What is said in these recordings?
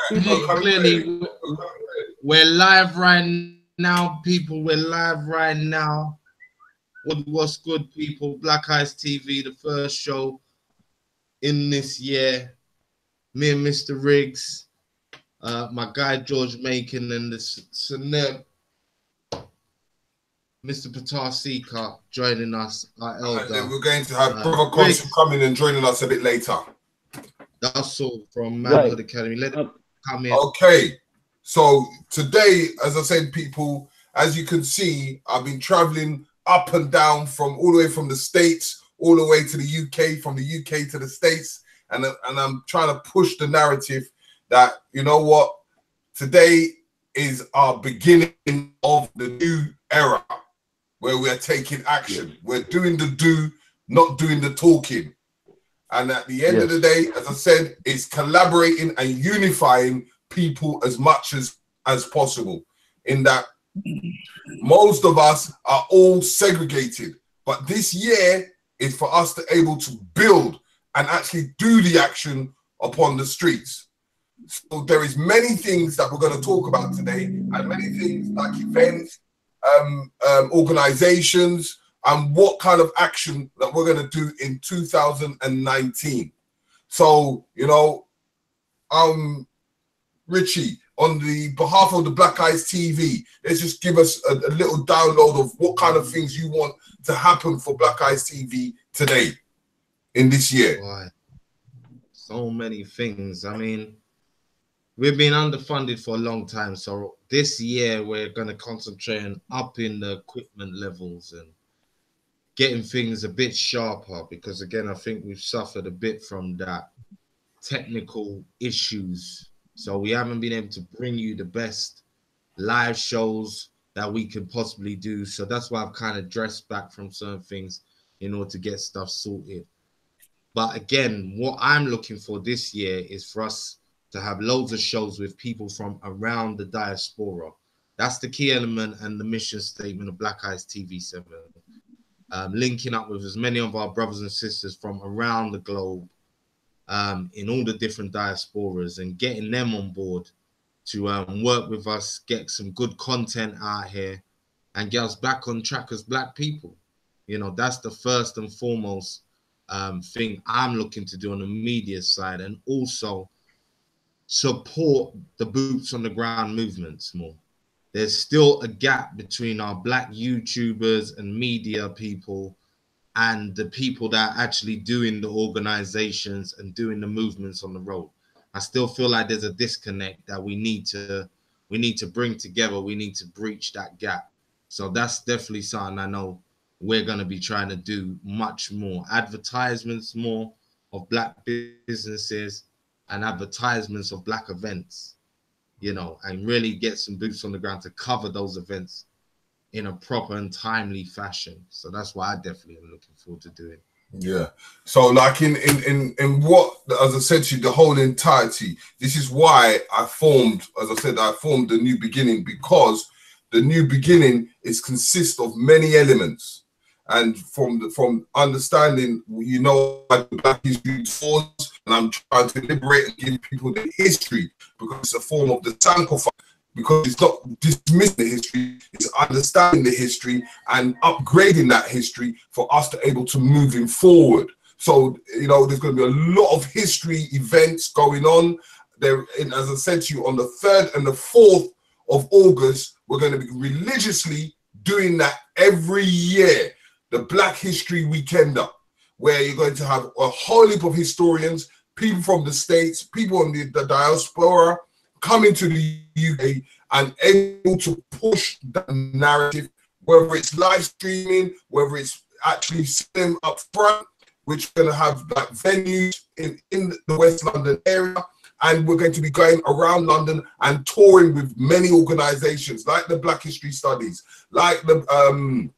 Clearly, we're live right now, people. We're live right now. What's good, people? Black Eyes TV, the first show in this year. Me and Mr. Riggs, my guy George Macon, and the Seneb, Mr. Patar Seeker joining us, our elder. And then we're going to have Brother Consul coming and joining us a bit later. That's all from Manhood Academy. Let him come in. Okay, so today, as I said, people, as you can see, I've been traveling up and down from all the way from the States, all the way to the UK, from the UK to the States, and I'm trying to push the narrative that, you know what, today is our beginning of the new era where we're taking action. We're doing the do, not doing the talking. And at the end of the day, as I said, it's collaborating and unifying people as much as possible, in that most of us are all segregated. But this year is for us to able to build and actually do the action upon the streets. So there is many things that we're going to talk about today, and many things like events, organizations, and what kind of action that we're going to do in 2019. So, you know, Richie, on the behalf of the Black Eyes TV, let's just give us a little download of what kind of things you want to happen for Black Eyes TV today, in this year. Boy, so many things. I mean, we've been underfunded for a long time. So this year, we're going to concentrate on upping the equipment levels and getting things a bit sharper, because again, I think we've suffered a bit from that technical issues. So we haven't been able to bring you the best live shows that we could possibly do. So that's why I've kind of dressed back from certain things in order to get stuff sorted. But again, what I'm looking for this year is for us to have loads of shows with people from around the diaspora. That's the key element and the mission statement of Black Eyes TV7. Linking up with as many of our brothers and sisters from around the globe, in all the different diasporas, and getting them on board to work with us, get some good content out here, and get us back on track as Black people. You know, that's the first and foremost thing I'm looking to do on the media side, and also support the boots on the ground movements more. There's still a gap between our Black YouTubers and media people and the people that are actually doing the organizations and doing the movements on the road. I still feel like there's a disconnect that we need to bring together. We need to breach that gap. So that's definitely something I know we're going to be trying to do much more. Advertisements more of Black businesses and advertisements of Black events, you know, and really get some boots on the ground to cover those events in a proper and timely fashion. So that's what I definitely am looking forward to doing. Yeah. So like in what, as I said to you, the whole entirety, this is why I formed, as I said, I formed the New Beginning, because the New Beginning consists of many elements. And from understanding, you know, like the Black history source, and I'm trying to liberate and give people the history, because it's a form of the sanctify, because it's not dismissing the history, it's understanding the history and upgrading that history for us to able to moving forward. So, you know, there's going to be a lot of history events going on there. And as I said to you, on the 3rd and the 4th of August, we're going to be religiously doing that every year. The Black History Weekender, where you're going to have a whole heap of historians, people from the States, people on the diaspora, coming to the UK and able to push that narrative, whether it's live streaming, whether it's actually sitting up front, which we're going to have like venues in the West London area. And we're going to be going around London and touring with many organizations like the Black History Studies, like the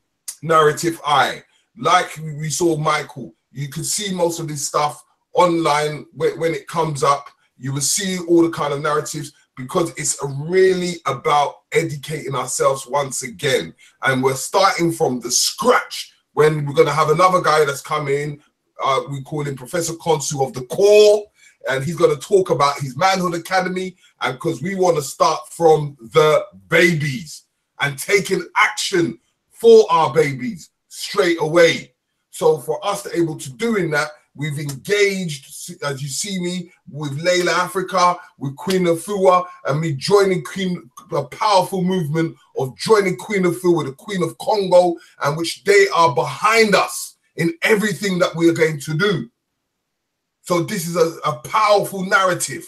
Narrative Eye, like we saw Michael. You can see most of this stuff online when it comes up. You will see all the kind of narratives, because it's really about educating ourselves once again. And we're starting from the scratch, when we're going to have another guy that's coming in. We call him Professor Consul of the Core. and he's going to talk about his Manhood Academy, and because we want to start from the babies and taking action for our babies straight away. So for us to able to doing that, we've engaged, as you see me, with Layla Africa, with Queen Afua, and me joining a powerful movement of joining Queen Afua, the Queen of Congo, and which they are behind us in everything that we are going to do. So this is a powerful narrative.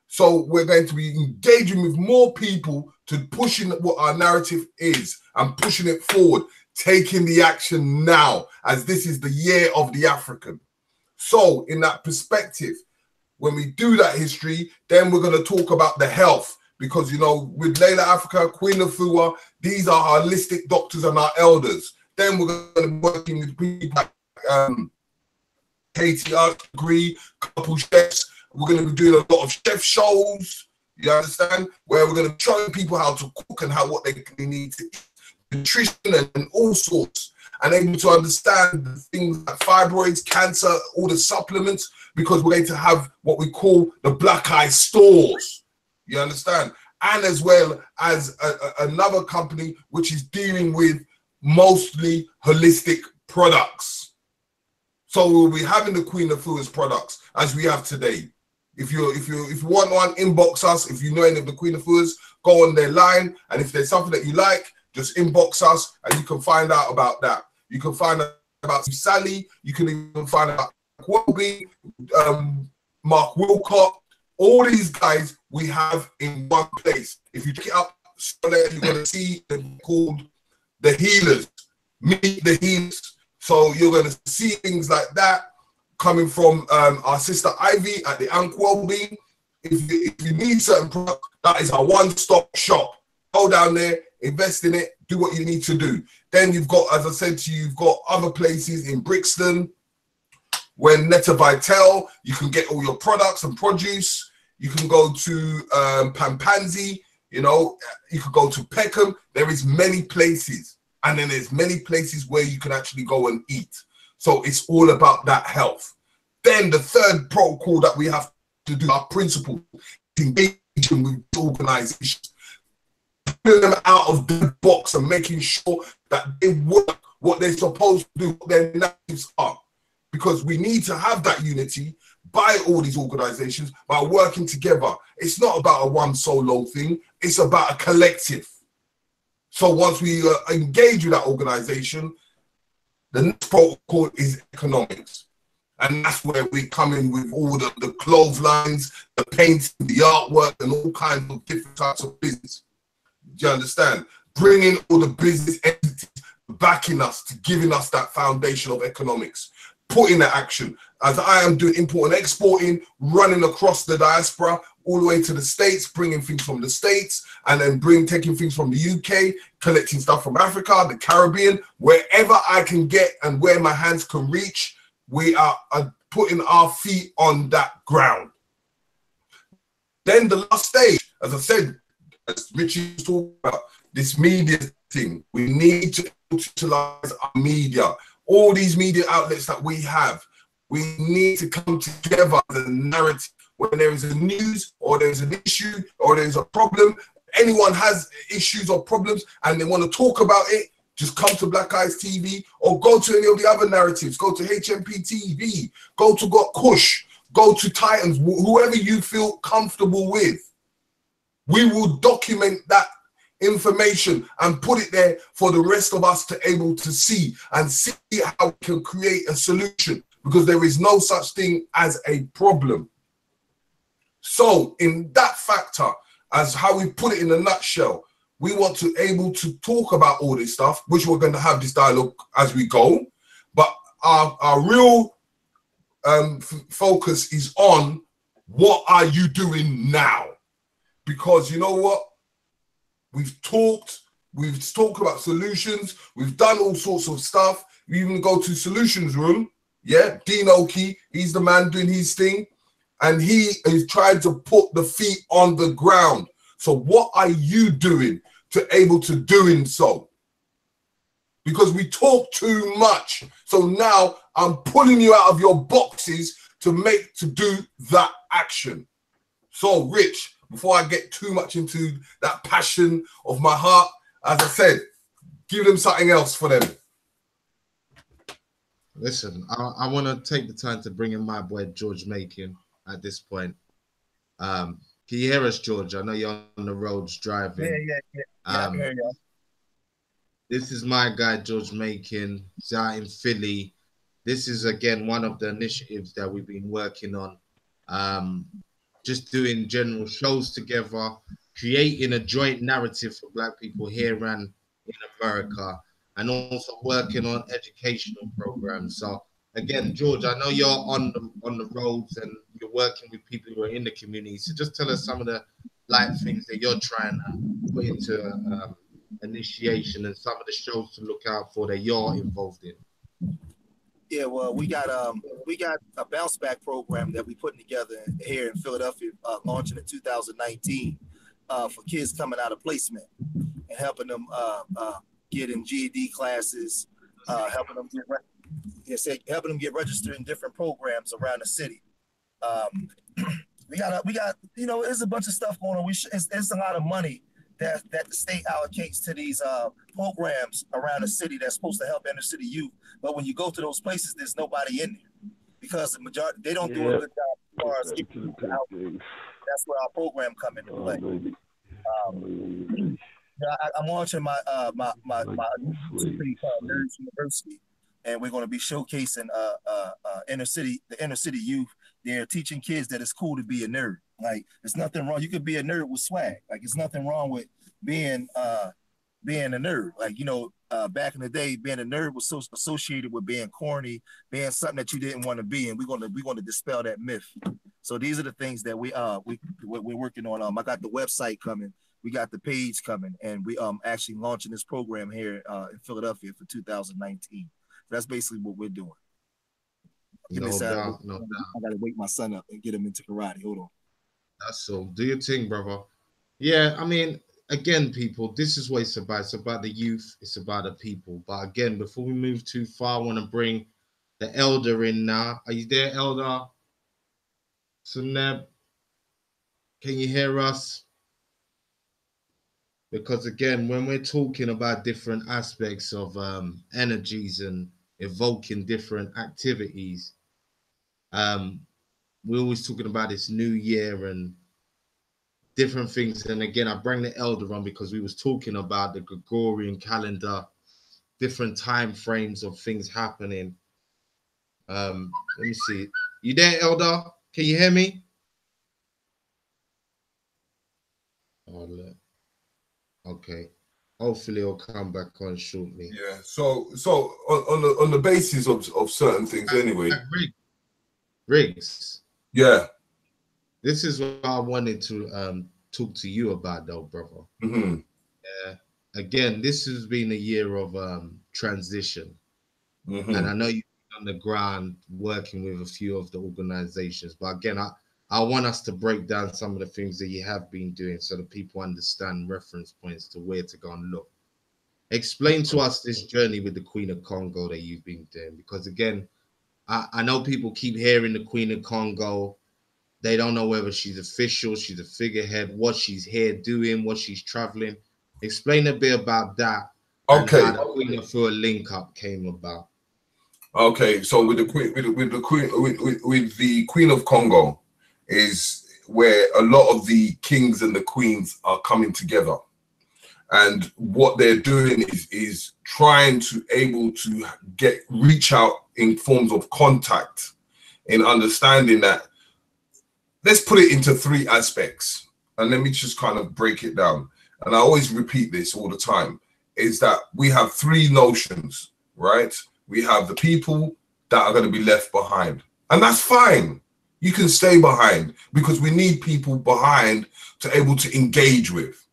So we're going to be engaging with more people to pushing what our narrative is and pushing it forward, taking the action now, as this is the year of the African. So in that perspective, when we do that history, then we're going to talk about the health, because, you know, with Layla Africa, Queen Afua, these are our holistic doctors and our elders. Then we're going to be working with people like Katie Agree, couple chefs. We're going to be doing a lot of chef shows, you understand, where we're going to show people how to cook and what they need to eat, nutrition and all sorts, and able to understand the things like fibroids, cancer, all the supplements, because we're going to have what we call the Black Eye stores, you understand, and as well as another company which is dealing with mostly holistic products. So we'll be having the Queen of Foods products as we have today. If you want one, inbox us. If you know any of the Queen of Foods, go on their line, and if there's something that you like, just inbox us, and you can find out about that. You can find out about Sally. You can even find out about Welby, Mark Wilcott. All these guys we have in one place. If you check it up, you're going to see them called the Healers. Meet the Healers. So you're going to see things like that coming from our sister Ivy at the Ankwelby. If you need certain products, that is our one-stop shop. Go down there, invest in it, do what you need to do. Then you've got, as I said to you, you've got other places in Brixton, where Netta Vitel, you can get all your products and produce. You can go to Pampanzi, you know, you could go to Peckham. There is many places. And then there's many places where you can actually go and eat. So it's all about that health. Then the third protocol that we have to do, our principle, is engaging with organizations, pulling them out of the box and making sure that they work what they're supposed to do, what their narratives are. Because we need to have that unity by all these organizations, by working together. It's not about a one solo thing, it's about a collective. So once we engage with that organization, the next protocol is economics. And that's where we come in with all the clotheslines, the painting, the artwork, and all kinds of different types of business. Do you understand? Bringing all the business entities backing us, to giving us that foundation of economics, putting that action. As I am doing import and exporting, running across the diaspora, all the way to the States, bringing things from the States, and then taking things from the UK, collecting stuff from Africa, the Caribbean, wherever I can get and where my hands can reach, we are putting our feet on that ground. Then the last stage, as I said, as Richie was talking about, this media thing, we need to utilize our media. All these media outlets that we have, we need to come together as a narrative. When there is a news or there's an issue or there's a problem, anyone has issues or problems and they want to talk about it, just come to Black Eyes TV or go to any of the other narratives. Go to HMP TV, go to Got Kush, go to Titans, whoever you feel comfortable with. We will document that information and put it there for the rest of us to able to see and see how we can create a solution, because there is no such thing as a problem. So in that factor, as how we put it in a nutshell, we want to able to talk about all this stuff, which we're going to have this dialogue as we go. But our real focus is on what are you doing now? Because you know what? We've talked about solutions. We've done all sorts of stuff. We even go to solutions room. Yeah, Dean Oki, he's the man doing his thing. And he is trying to put the feet on the ground. So what are you doing to able to doing so? Because we talk too much. So now I'm pulling you out of your boxes to do that action. So, Rich, before I get too much into that passion of my heart, as I said, give them something else for them. Listen, I want to take the time to bring in my boy George Macon at this point. Can you hear us, George? I know you're on the roads driving. Yeah, I can hear you. This is my guy, George Macon. He's out in Philly. This is, again, one of the initiatives that we've been working on. Just doing general shows together, creating a joint narrative for Black people here and in America, and also working on educational programs. So again, George, I know you're on the roads and you're working with people who are in the community. So just tell us some of the things that you're trying to put into initiation and some of the shows to look out for that you're involved in. Yeah, well, we got a bounce back program that we putting together here in Philadelphia, launching in 2019 for kids coming out of placement and helping them get in GED classes, helping them get registered in different programs around the city. We got there's a bunch of stuff going on. It's a lot of money that the state allocates to these programs around the city that's supposed to help inner city youth. But when you go to those places, there's nobody in there because the majority they don't do a good job as far as getting people out. That's where our program come into play. I'm launching my university called Nerds University, and we're going to be showcasing the inner city youth. They're teaching kids that it's cool to be a nerd. Like, there's nothing wrong. You could be a nerd with swag. Like, it's nothing wrong with being a nerd. Like, back in the day, being a nerd was so associated with being corny, being something that you didn't want to be, and we're going to dispel that myth. So these are the things that we're working on. I got the website coming, we got the page coming, and we actually launching this program here in Philadelphia for 2019. That's basically what we're doing. No doubt. I gotta wake my son up and get him into karate. Hold on. That's all. Do your thing, brother. Yeah, I mean, again, people, this is what it's about. It's about the youth. It's about the people. But again, before we move too far, I want to bring the elder in now. Are you there, elder? Suneb, can you hear us? Because again, when we're talking about different aspects of energies and evoking different activities, we're always talking about this new year and different things. And again, I bring the elder on because we was talking about the Gregorian calendar, different time frames of things happening. Let me see. You there, elder? Can you hear me? Oh, look. Okay. Hopefully he'll come back on shortly. Yeah. So on the basis of certain things anyway. Riggs. Yeah. This is what I wanted to talk to you about though, brother. Mm-hmm. Yeah. Again, this has been a year of transition. Mm-hmm. And I know you've been on the ground working with a few of the organizations, but again, I want us to break down some of the things that you have been doing so that people understand reference points to where to go and look. Explain to us this journey with the Queen of Congo that you've been doing, because again, I know people keep hearing the Queen of Congo. They don't know whether she's official, she's a figurehead, what she's here doing, what she's traveling. Explain a bit about that. Okay. And how the Queen of Full Link Up came about. Okay, so with the Queen of Congo is where a lot of the kings and the queens are coming together, and what they're doing is trying to able to reach out in forms of contact, in understanding that. Let's put it into three aspects, and let me just kind of break it down. And I always repeat this all the time, is that we have three notions, right? We have the people that are going to be left behind, and that's fine. You can stay behind because we need people behind to able to engage with.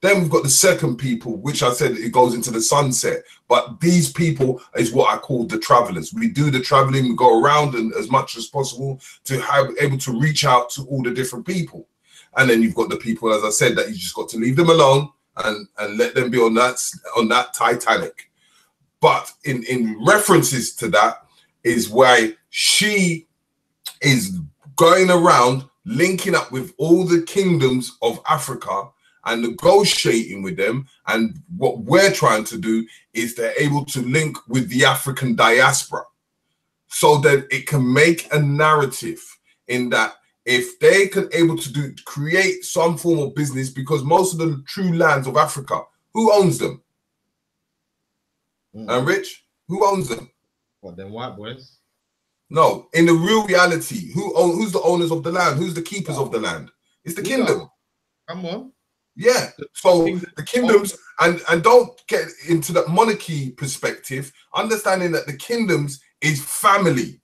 Then we've got the second people, which I said it goes into the sunset. But these people is what I call the travelers. We do the traveling, we go around and as much as possible to have able to reach out to all the different people. And then you've got the people, as I said, that you just got to leave them alone and let them be on that Titanic. But in references to that is why she is going around linking up with all the kingdoms of Africa and negotiating with them. And what we're trying to do is they're able to link with the African diaspora so that it can make a narrative in that if they can able to create some form of business, because most of the true lands of Africa, who owns them? And Rich, who owns them? What, them white boys? No, in the real reality, who's the owners of the land? Who's the keepers of the land? It's the kingdom. Come on. Yeah. So the kingdoms, and don't get into that monarchy perspective, understanding that the kingdoms is family.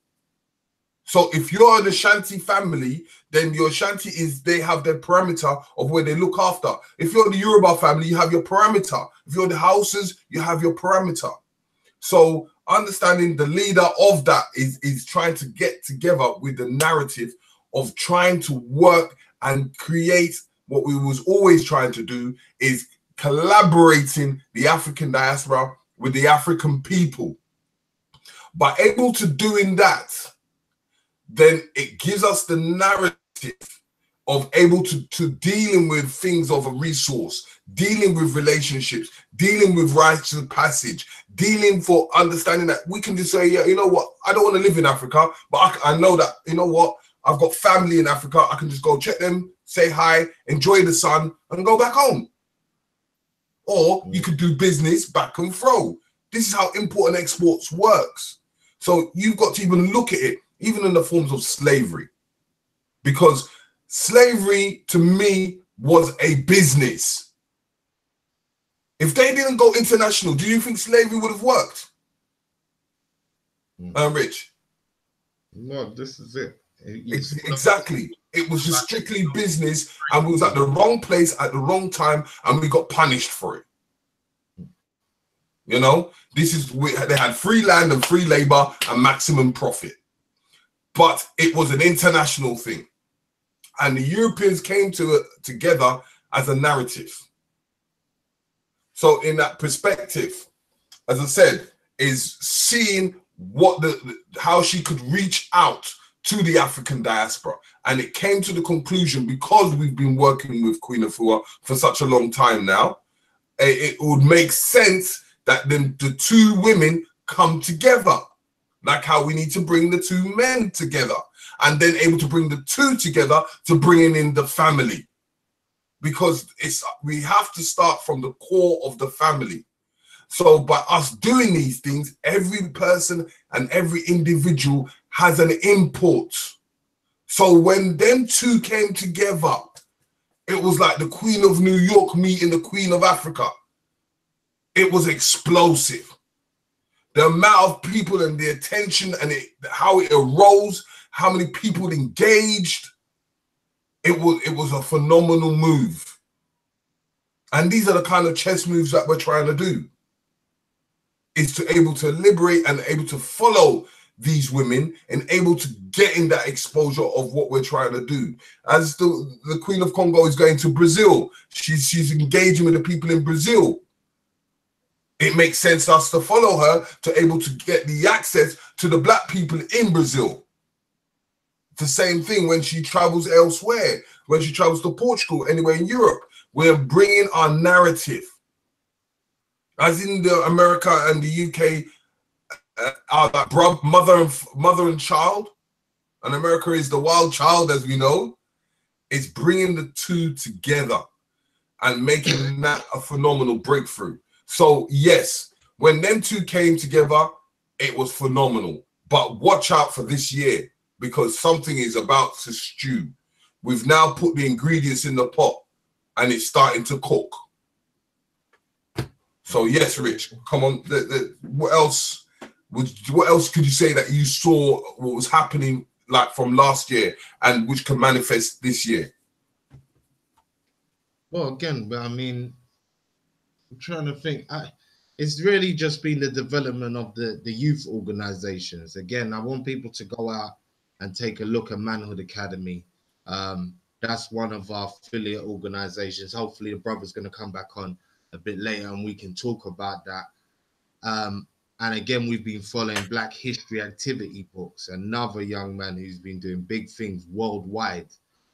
So if you're the Shanti family, then your Shanti is, they have their parameter of where they look after. If you're the Yoruba family, you have your parameter. If you're the Hausas, you have your parameter. So understanding the leader of that is trying to get together with the narrative of trying to work and create what we was always trying to do, is collaborating the African diaspora with the African people. By able to doing that, then it gives us the narrative of able to dealing with things of a resource, dealing with relationships, dealing with rites of passage, dealing for understanding that we can just say, yeah, you know what, I don't want to live in Africa, but I know that, you know what, I've got family in Africa, I can just go check them, say hi, enjoy the sun, and go back home. Or you could do business back and fro. This is how import and exports works. So you've got to even look at it, even in the forms of slavery. Because slavery, to me, was a business. If they didn't go international, do you think slavery would have worked? Rich? No, this is it. Exactly. It was just strictly business, and we was at the wrong place at the wrong time, and we got punished for it. You know, they had free land and free labor and maximum profit. But it was an international thing. And the Europeans came together as a narrative. So in that perspective, as I said, is seeing what how she could reach out to the African diaspora. And it came to the conclusion, because we've been working with Queen Afua for such a long time now, it would make sense that then the two women come together, like how we need to bring the two men together, and then able to bring the two together to bringing in the family. Because we have to start from the core of the family. So by us doing these things, every person and every individual has an input. So when them two came together, it was like the Queen of New York meeting the Queen of Africa. It was explosive. The amount of people and the attention and how it arose, how many people engaged, it was a phenomenal move. And these are the kind of chess moves that we're trying to do. Is to able to liberate and able to follow these women and able to get in that exposure of what we're trying to do. As the Queen of Congo is going to Brazil, she's engaging with the people in Brazil. It makes sense to us to follow her to able to get the access to the black people in Brazil. The same thing when she travels elsewhere, when she travels to Portugal, anywhere in Europe. We're bringing our narrative. As in the America and the UK are like mother and child, and America is the wild child, as we know. It's bringing the two together and making that a phenomenal breakthrough. So yes, when them two came together, it was phenomenal. But watch out for this year, because something is about to stew. We've now put the ingredients in the pot and it's starting to cook. So yes, Rich, come on. What else could you say that you saw what was happening like from last year and which can manifest this year? Well, again, but I mean, I'm trying to think. It's really just been the development of the youth organizations. Again, I want people to go out and take a look at Manhood Academy. That's one of our affiliate organizations. Hopefully the brother's going to come back on a bit later and we can talk about that. And again, we've been following Black History Activity books, another young man who's been doing big things worldwide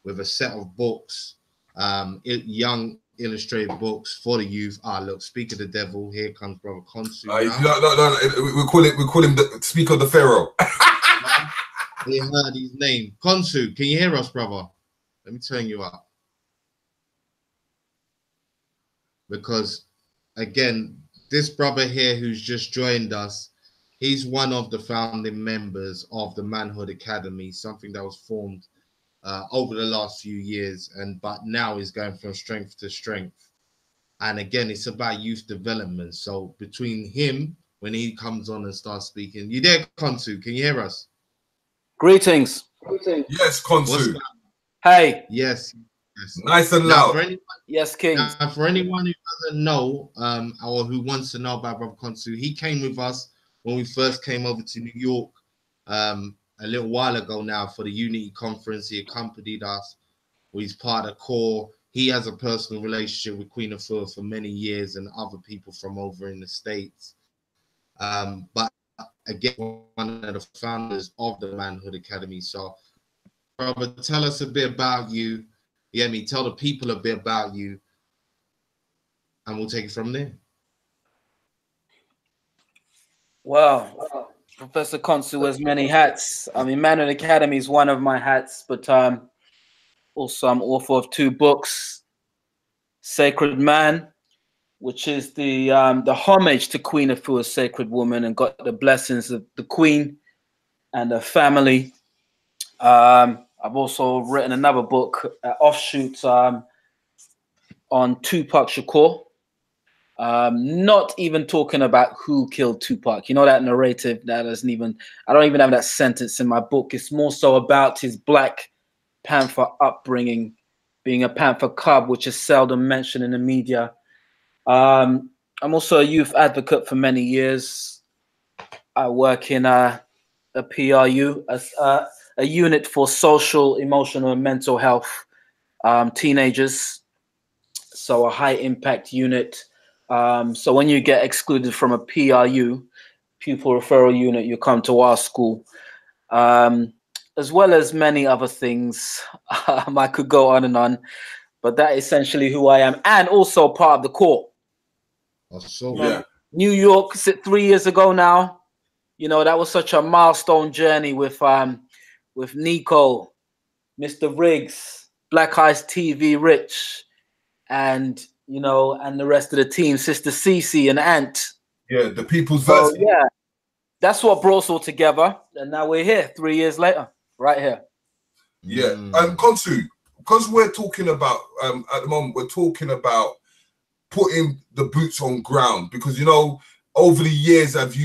with a set of books, young illustrated books for the youth. Look, speak of the devil, here comes Brother Konsu now. No, we call him the speak of the Pharaoh. He heard his name. Konsu, can you hear us, brother? Let me turn you up. Because, again, this brother here who's just joined us, he's one of the founding members of the Manhood Academy, something that was formed over the last few years, but now is going from strength to strength. And again, it's about youth development. So between him, when he comes on and starts speaking, you there, Konsu? Can you hear us? Greetings. Yes, Konsu. Hey. Yes. Nice and loud. Yes, King. For anyone who doesn't know, or who wants to know about Brother Konsu, he came with us when we first came over to New York a little while ago now for the Unity Conference. He accompanied us. He's part of CORE. He has a personal relationship with Queen Afua for many years and other people from over in the States. But again, one of the founders of the Manhood Academy. So, brother, tell us a bit about you. Tell the people a bit about you, and we'll take it from there. Well, Professor Konsu wears many hats. I mean, Manhood Academy is one of my hats, but also I'm author of 2 books, Sacred Man, which is the homage to Queen Afua's sacred woman, and got the blessings of the Queen and her family. I've also written another book, offshoots on Tupac Shakur. Not even talking about who killed Tupac. You know, that narrative that doesn't even, I don't even have that sentence in my book. It's more so about his Black Panther upbringing, being a Panther cub, which is seldom mentioned in the media. I'm also a youth advocate for many years. I work in a PRU, a unit for social, emotional, and mental health teenagers. So a high impact unit. So when you get excluded from a PRU, pupil referral unit, you come to our school, as well as many other things. I could go on, but that is essentially who I am, and also part of the CORE. Yeah. New York, 3 years ago now. You know, that was such a milestone journey with Nico, Mr. Riggs, BLACKICETV7, Rich, and you know, and the rest of the team, Sister Cece and Ant. Yeah, the people's verse. Yeah, that's what brought us all together, and now we're here 3 years later, right here. Yeah, and Konsu, because we're talking about at the moment, we're talking about putting the boots on ground, because you know, over the years, as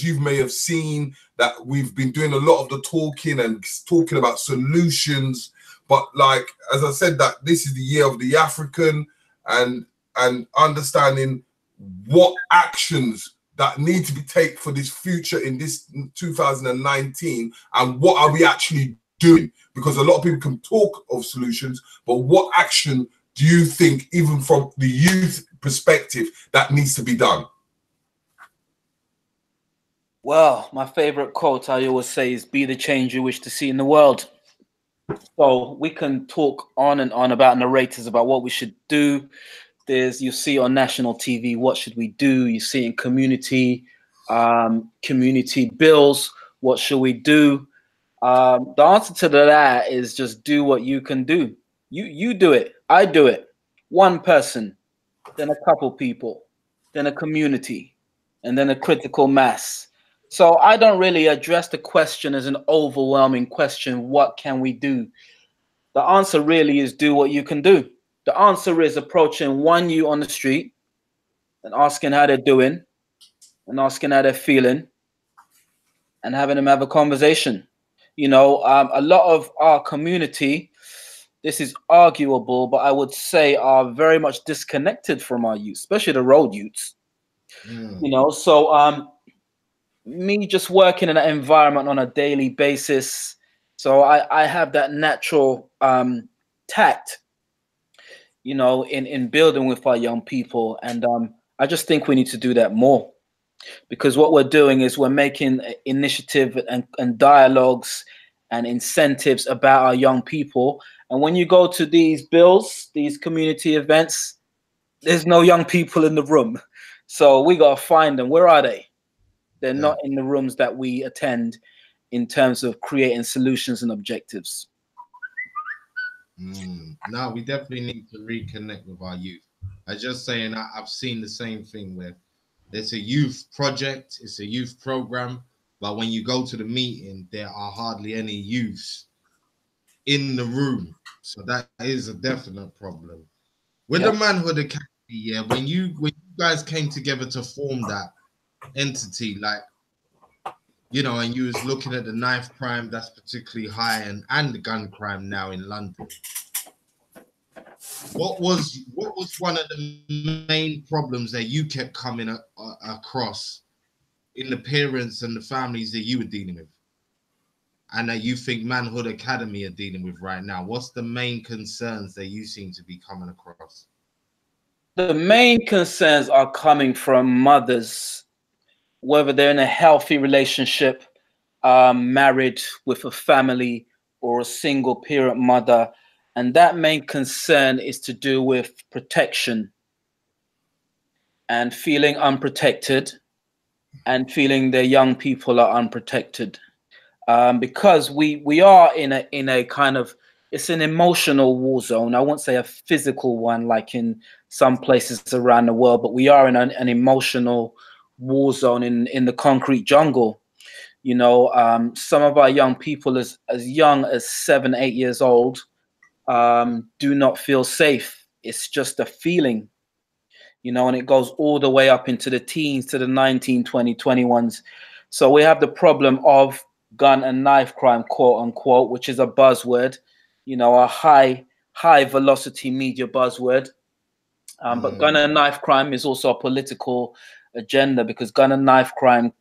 you may have seen, that we've been doing a lot of the talking and talking about solutions. But like, as I said, that this is the year of the African, and understanding what actions that need to be taken for this future in this 2019, and what are we actually doing? Because a lot of people can talk of solutions, but what action do you think, even from the youth perspective, that needs to be done? Well, my favorite quote I always say is, be the change you wish to see in the world. So we can talk on and on about narratives about what we should do. You see on national TV, what should we do? You see in community bills, what should we do? The answer to that is just do what you can do. You do it, I do it. One person, then a couple people, then a community, and then a critical mass. So I don't really address the question as an overwhelming question, what can we do? The answer really is do what you can do. The answer is approaching one you on the street and asking how they're doing and asking how they're feeling and having them have a conversation. You know, a lot of our community, this is arguable, but I would say are very much disconnected from our youth, especially the road youths. You know, so me just working in that environment on a daily basis, so I have that natural tact, you know, in building with our young people, and I just think we need to do that more. because what we're doing is we're making initiative and dialogues and incentives about our young people. And when you go to these bills, these community events, there's no young people in the room. So we got to find them. Where are they? They're not in the rooms that we attend in terms of creating solutions and objectives. No, we definitely need to reconnect with our youth. I just saying, I've seen the same thing where there's a youth project, it's a youth program, but when you go to the meeting, there are hardly any youths in the room. So that is a definite problem. With the Manhood Academy, yeah, when you guys came together to form that entity, like, you know, and you was looking at the knife crime that's particularly high and the gun crime now in London. What was one of the main problems that you kept coming across in the parents and the families that you were dealing with, and that you think Manhood Academy are dealing with right now? What's the main concerns that you seem to be coming across? The main concerns are coming from mothers, whether they're in a healthy relationship, married with a family, or a single parent mother. And that main concern is to do with protection and feeling unprotected and feeling their young people are unprotected. Because we are in a kind of, it's an emotional war zone. I won't say a physical one like in some places around the world, but we are in an emotional war zone in the concrete jungle. You know, some of our young people as young as 7, 8 years old do not feel safe. It's just a feeling, you know, and it goes all the way up into the teens to the 19, 20, 21s. So we have the problem of gun and knife crime, quote unquote, which is a buzzword, you know, a high velocity media buzzword. But gun and knife crime is also a political agenda, because gun and knife crime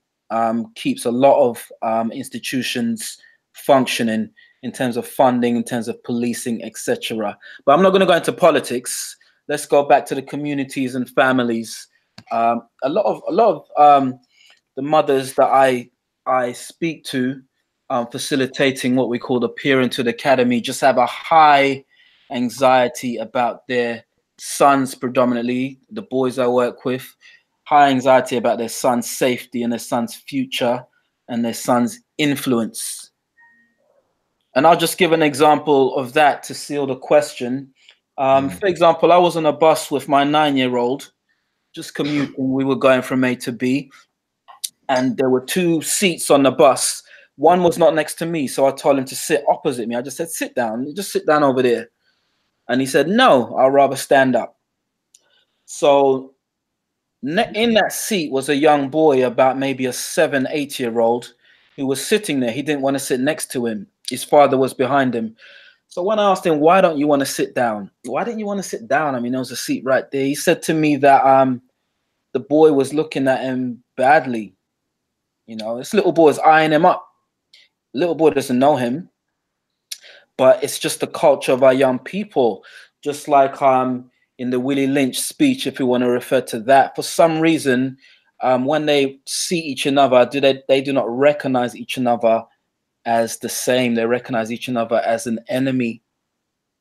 keeps a lot of institutions functioning in terms of funding, in terms of policing, etc. But I'm not going to go into politics. Let's go back to the communities and families. A lot of the mothers that I speak to, facilitating what we call the Parenthood Academy, just have a high anxiety about their sons, predominantly the boys I work with, high anxiety about their son's safety and their son's future and their son's influence. And I'll just give an example of that to seal the question. For example, I was on a bus with my 9-year-old, just commuting. We were going from A to B, and there were 2 seats on the bus. One was not next to me, so I told him to sit opposite me. I just said, sit down, just sit down over there. And he said, no, I'll rather stand up. So in that seat was a young boy, about maybe a 7, 8-year-old, who was sitting there. He didn't want to sit next to him. His father was behind him. So when I asked him, why don't you want to sit down? Why didn't you want to sit down? I mean, there was a seat right there. He said to me that the boy was looking at him badly. You know, this little boy is eyeing him up. Little boy doesn't know him, but it's just the culture of our young people. Just like in the Willie Lynch speech, if you want to refer to that, for some reason, when they see each other, they do not recognize each other as the same. They recognize each other as an enemy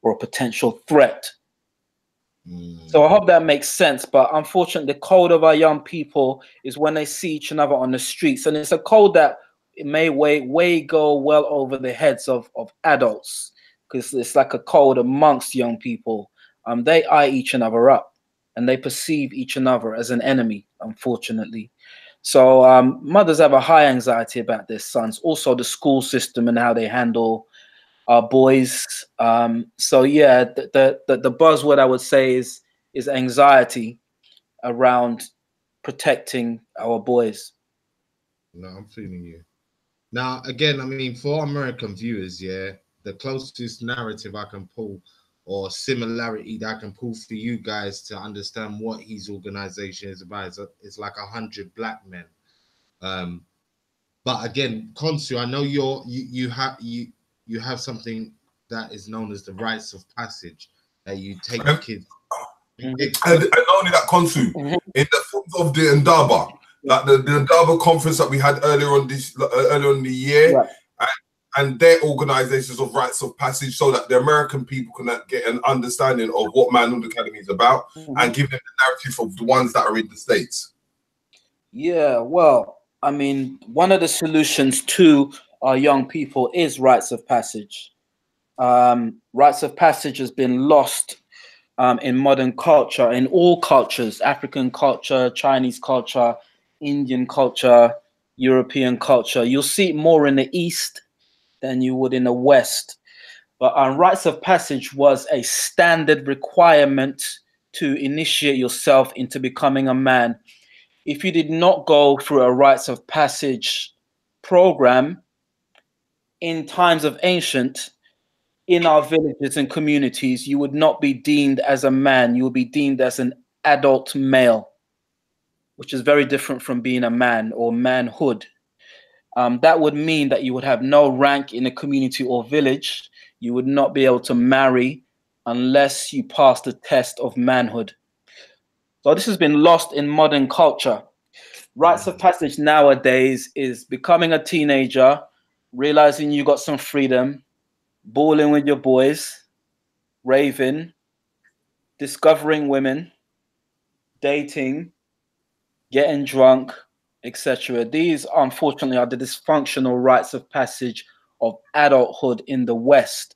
or a potential threat. So I hope that makes sense. But unfortunately, the code of our young people is when they see each other on the streets, and it's a code that it may go well over the heads of adults, because it's like a code amongst young people. They eye each other up and they perceive each other as an enemy, unfortunately. So mothers have a high anxiety about their sons. Also the school system and how they handle our boys. So yeah, the buzzword I would say is anxiety around protecting our boys. No, I'm feeling you. Now, again, I mean, for American viewers, yeah, the closest narrative I can pull or similarity that I can pull for you guys to understand what his organization is about is like 100 black men. But again, Konsu, I know you have something that is known as the rites of passage, that you take the kids. And not only that, Konsu, in the forms of the Ndaba, like the Durban conference that we had earlier on in the year, and their organizations of rites of passage, so that the American people can get an understanding of what Manhood Academy is about, and give them the narrative of the ones that are in the States. Yeah, well, I mean, one of the solutions to our young people is rites of passage. Rites of passage has been lost in modern culture, in all cultures: African culture, Chinese culture, Indian culture, European culture. You'll see it more in the East than you would in the West. But rites of passage was a standard requirement to initiate yourself into becoming a man. If you did not go through a rites of passage program in times of ancient, in our villages and communities, you would not be deemed as a man. You would be deemed as an adult male, which is very different from being a man or manhood. That would mean that you would have no rank in a community or village. You would not be able to marry unless you passed the test of manhood. So this has been lost in modern culture. Rites of passage nowadays is becoming a teenager, realizing you got some freedom, balling with your boys, raving, discovering women, dating, getting drunk, etc. These, unfortunately, are the dysfunctional rites of passage of adulthood in the West.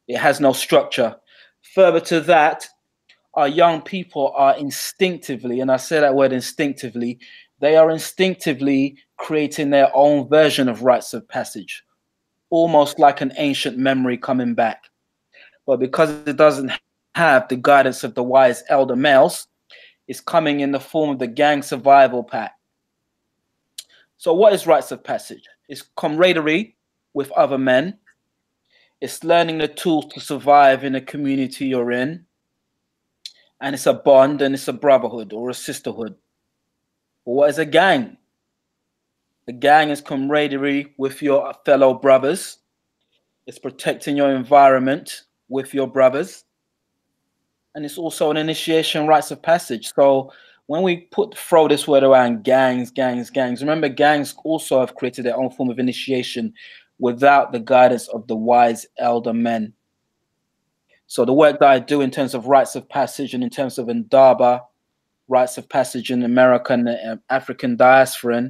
It has no structure. Further to that, our young people are instinctively, and I say that word instinctively, they are instinctively creating their own version of rites of passage, almost like an ancient memory coming back. But because it doesn't have the guidance of the wise elder males, it's coming in the form of the gang survival pack. So what is rites of passage? It's camaraderie with other men. It's learning the tools to survive in the community you're in. And it's a bond, and it's a brotherhood or a sisterhood. But what is a gang? A gang is camaraderie with your fellow brothers. It's protecting your environment with your brothers. And it's also an initiation rites of passage. So when we throw this word around, gangs, remember, gangs also have created their own form of initiation without the guidance of the wise elder men. So the work that I do in terms of rites of passage and in terms of Ndaba, rites of passage in America and the African diaspora,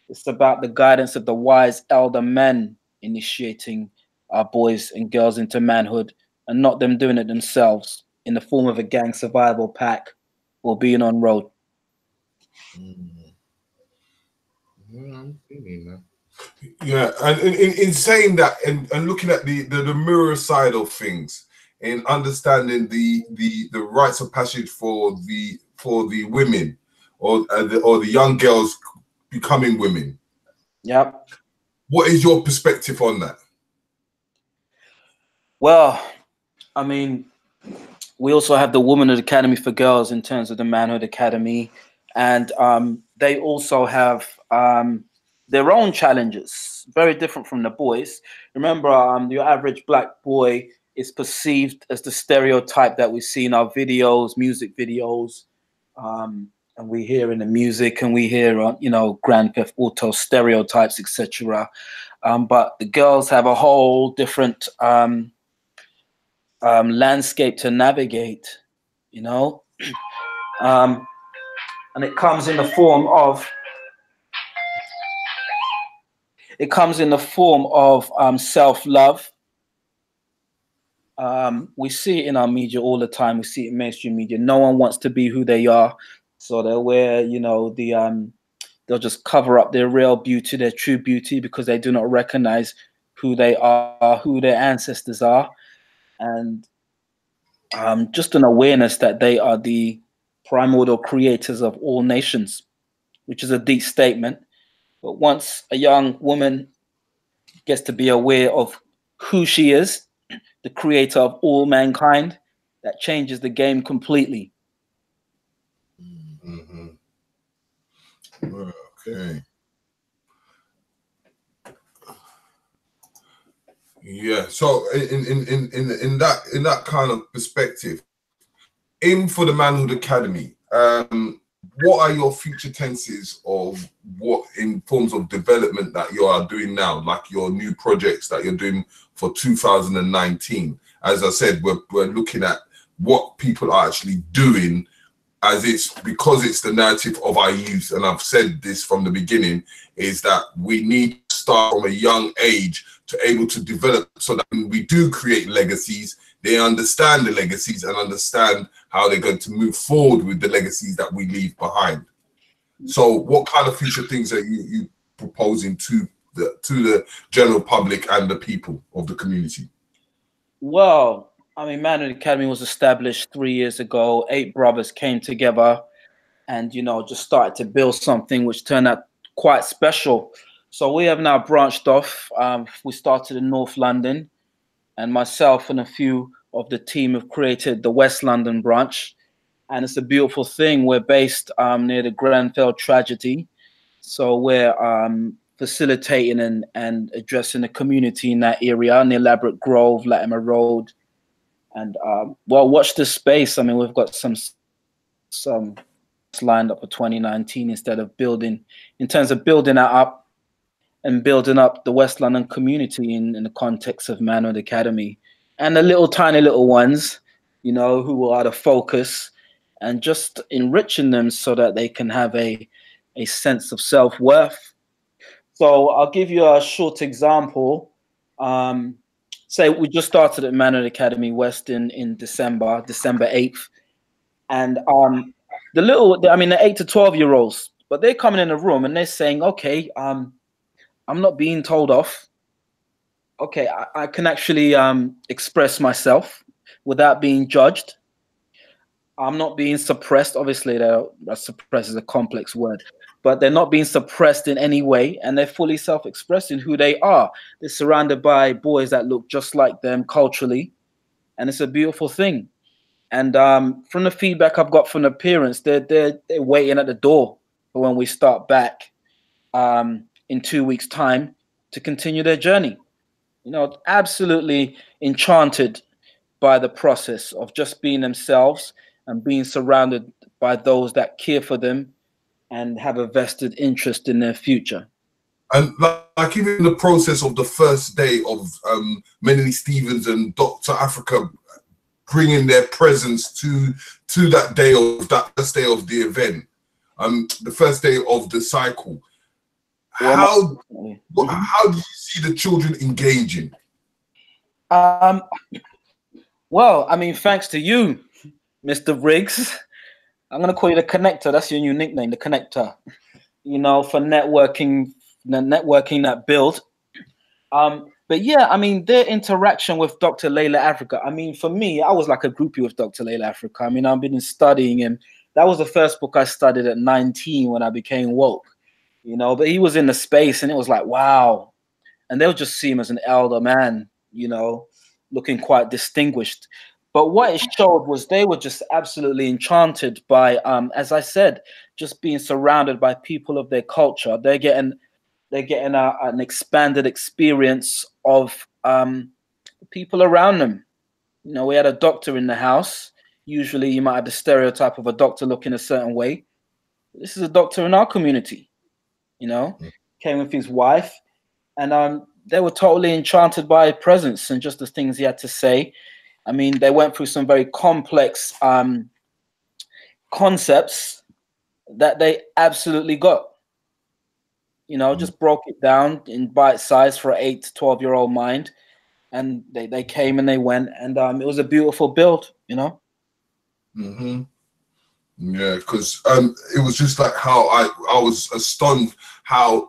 it's about the guidance of the wise elder men initiating our boys and girls into manhood, and not them doing it themselves in the form of a gang survival pack or being on road. Yeah, and in saying that, and looking at the mirror side of things, in understanding the rites of passage for the women or the young girls becoming women. Yep. What is your perspective on that? Well, I mean, we also have the Womanhood Academy for girls in terms of the Manhood Academy, and they also have their own challenges, very different from the boys. Remember, your average black boy is perceived as the stereotype that we see in our videos, music videos, and we hear in the music, and we hear, you know, Grand Theft Auto stereotypes, etc. But the girls have a whole different landscape to navigate, you know, and it comes in the form of self-love. We see it in our media all the time. We see it in mainstream media. No one wants to be who they are, so they'll wear, you know, they'll just cover up their real beauty, their true beauty, because they do not recognize who they are, who their ancestors are, and just an awareness that they are the primordial creators of all nations, which is a deep statement. But once a young woman gets to be aware of who she is, the creator of all mankind, that changes the game completely. Okay. Yeah. So in that kind of perspective, aim for the Manhood Academy. what are your future tenses of what in forms of development that you are doing now, like your new projects that you're doing for 2019? As I said, we're looking at what people are actually doing, as it's because it's the narrative of our youth. And I've said this from the beginning, is that we need to start from a young age to able to develop, so that when we do create legacies, they understand the legacies and understand how they're going to move forward with the legacies that we leave behind. So what kind of future things are you proposing to the general public and the people of the community? Well, I mean, Manhood Academy was established 3 years ago. 8 brothers came together and, you know, just started to build something which turned out quite special. So we have now branched off. We started in North London, and myself and a few of the team have created the West London branch. And it's a beautiful thing. We're based near the Grenfell tragedy. So we're facilitating and addressing the community in that area, near Elaborate Grove, Latimer Road. And well, watch this space. I mean, we've got some lined up for 2019 instead of building, in terms of building that up and building up the West London community in the context of Manhood Academy. And the little tiny little ones, you know, who are the focus, and just enriching them so that they can have a sense of self-worth. So I'll give you a short example. Say we just started at Manhood Academy West in December 8th. And the 8 to 12-year-olds, but they're coming in the room and they're saying, okay, I'm not being told off. Okay, I can actually express myself without being judged. I'm not being suppressed. Obviously, suppress is a complex word, but they're not being suppressed in any way, and they're fully self-expressing who they are. They're surrounded by boys that look just like them culturally, and it's a beautiful thing. And from the feedback I've got from the parents, they're waiting at the door for when we start back in 2 weeks' time to continue their journey. You know, absolutely enchanted by the process of just being themselves and being surrounded by those that care for them and have a vested interest in their future. And like even the process of the first day of Meneley Stevens and Dr. Africa bringing their presence to that day of that first day of the event, the first day of the cycle. How do you see the children engaging? Well, I mean, thanks to you, Mr. Riggs. I'm going to call you the Connector. That's your new nickname, the Connector. You know, for networking that build. But yeah, I mean, their interaction with Dr. Layla Africa. I mean, for me, I was like a groupie with Dr. Layla Africa. I mean, I've been studying him. That was the first book I studied at 19 when I became woke. You know, but he was in the space and it was like, wow. And they'll just see him as an elder man, you know, looking quite distinguished. But what it showed was they were just absolutely enchanted by, as I said, just being surrounded by people of their culture. They're getting an expanded experience of people around them. You know, we had a doctor in the house. Usually you might have the stereotype of a doctor looking a certain way. This is a doctor in our community. You know, came with his wife, and they were totally enchanted by his presence and just the things he had to say. I mean, they went through some very complex concepts that they absolutely got. You know, just broke it down in bite size for an 8 to 12-year-old mind, and they came and they went, and it was a beautiful build. You know. Mm-hmm. Yeah, because it was just like how I was astonished how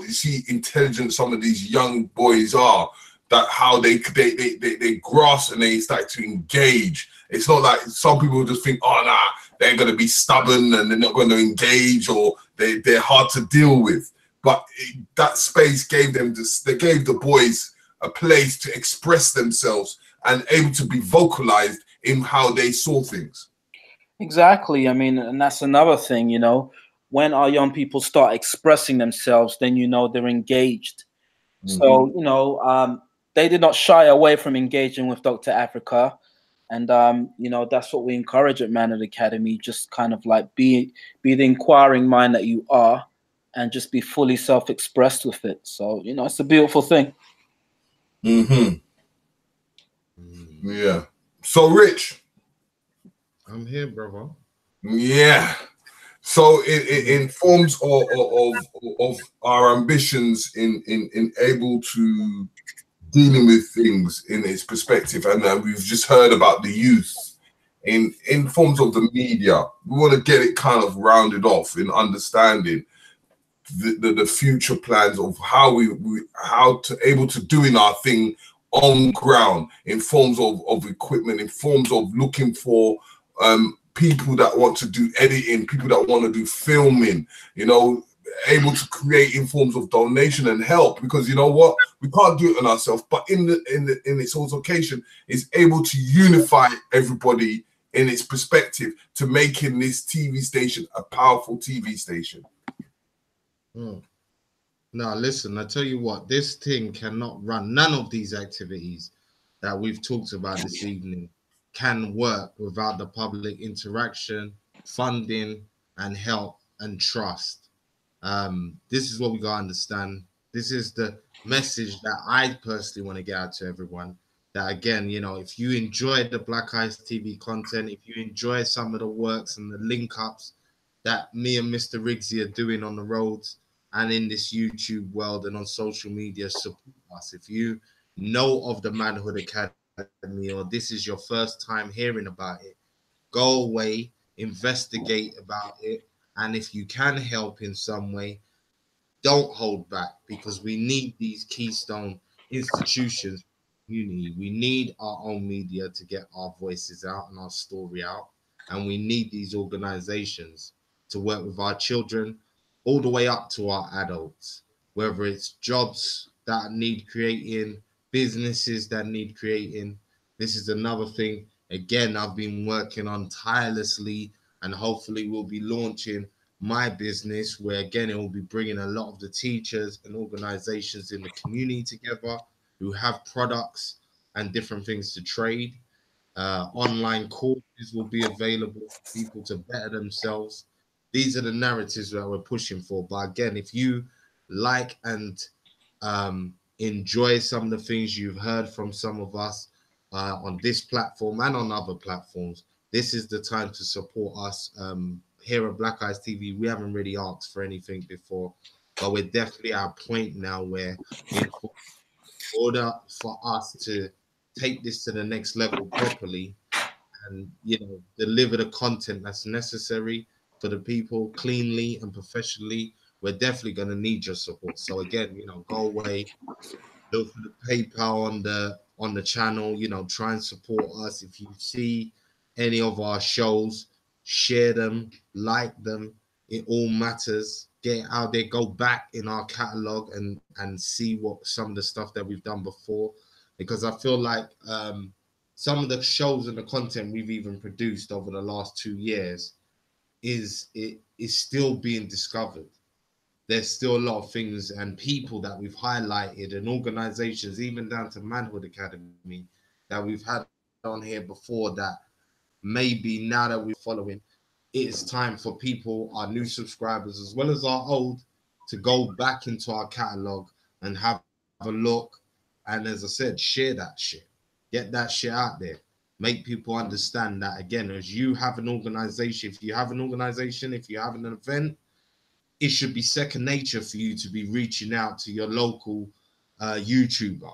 you see intelligent some of these young boys are, that how they grasp and they start to engage. It's not like some people just think, oh nah, they're gonna be stubborn and they're not going to engage, or they're hard to deal with. But that space gave them this, they gave the boys a place to express themselves and able to be vocalized in how they saw things. Exactly. I mean, and that's another thing, you know, when our young people start expressing themselves, then, you know, they're engaged. Mm-hmm. So, you know, they did not shy away from engaging with Dr. Africa. And you know, that's what we encourage at Manhood Academy. Just kind of like be the inquiring mind that you are, and just be fully self-expressed with it. So, you know, it's a beautiful thing. Yeah. So, Rich. I'm here, brother. Yeah. So, in forms of our ambitions in able to dealing with things in its perspective, and we've just heard about the youth in forms of the media. We want to get it kind of rounded off in understanding the future plans of how we how to able to doing our thing on ground in forms of equipment, in forms of looking for people that want to do editing, people that want to do filming, you know, able to create in forms of donation and help, because you know what, we can't do it on ourselves, but in its occasion is able to unify everybody in its perspective to making this TV station a powerful TV station. Now, listen, I tell you what, this thing cannot run. None of these activities that we've talked about this evening can work without the public interaction, funding, and help and trust. This is what we gotta understand. This is the message that I personally want to get out to everyone. That again, you know, if you enjoy the Black Eyes TV content, if you enjoy some of the works and the link ups that me and Mr. Riggsy are doing on the roads and in this YouTube world and on social media, support us. If you know of the Manhood Academy, or this is your first time hearing about it, go away, investigate about it, and if you can help in some way, don't hold back, because we need these keystone institutions. We need our own media to get our voices out and our story out, and we need these organizations to work with our children all the way up to our adults, whether it's jobs that need creating, businesses that need creating. This is another thing, again, I've been working on tirelessly, and hopefully we'll be launching my business, where again, it will be bringing a lot of the teachers and organizations in the community together who have products and different things to trade. Online courses will be available for people to better themselves. These are the narratives that we're pushing for. But again, if you like and enjoy some of the things you've heard from some of us on this platform and on other platforms, this is the time to support us. Here at Black Eyes TV, we haven't really asked for anything before, but we're definitely at a point now where in order for us to take this to the next level properly and, you know, deliver the content that's necessary for the people cleanly and professionally, we're definitely going to need your support. So again, you know, go away, look for the PayPal on the channel, you know, try and support us. If you see any of our shows, share them, like them. It all matters. Get out there, go back in our catalog and see what some of the stuff that we've done before, because I feel like some of the shows and the content we've even produced over the last 2 years is still being discovered. There's still a lot of things and people that we've highlighted and organizations, even down to Manhood Academy, that we've had on here before, that maybe now that we're following, it's time for people, our new subscribers as well as our old, to go back into our catalog and have a look. And as I said, share that shit. Get that shit out there. Make people understand that, again, as you have an organization, if you have an event, it should be second nature for you to be reaching out to your local YouTuber.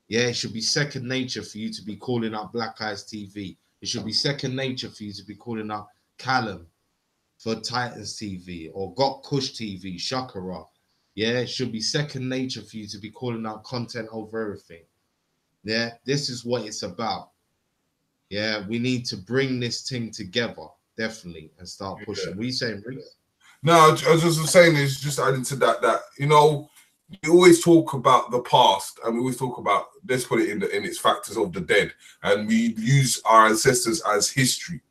Yeah, it should be second nature for you to be calling up Black Eyes TV. It should be second nature for you to be calling up Callum for Titans TV, or Got Kush TV, Shakara. Yeah, it should be second nature for you to be calling out content over everything. Yeah, this is what it's about. Yeah, we need to bring this thing together, definitely, and start pushing. What are you saying, Rick? No, I was just saying is just adding to that, you know, we always talk about the past, and we always talk about, let's put it in its factors of the dead, and we use our ancestors as history.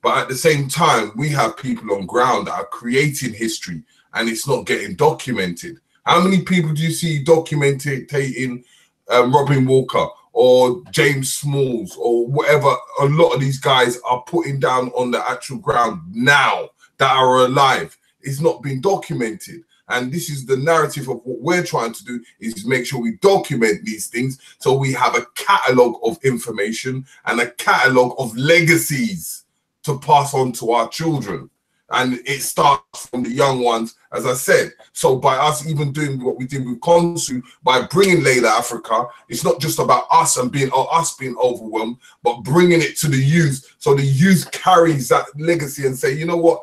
But at the same time, we have people on ground that are creating history, and it's not getting documented. How many people do you see documenting Robin Walker or James Smalls or whatever a lot of these guys are putting down on the actual ground now that are alive. It's not been documented. And this is the narrative of what we're trying to do, is make sure we document these things so we have a catalogue of information and a catalogue of legacies to pass on to our children. And it starts from the young ones, as I said. So by us even doing what we did with Konsu, by bringing Layla Africa, it's not just about us and being overwhelmed, but bringing it to the youth, so the youth carries that legacy and say, you know what?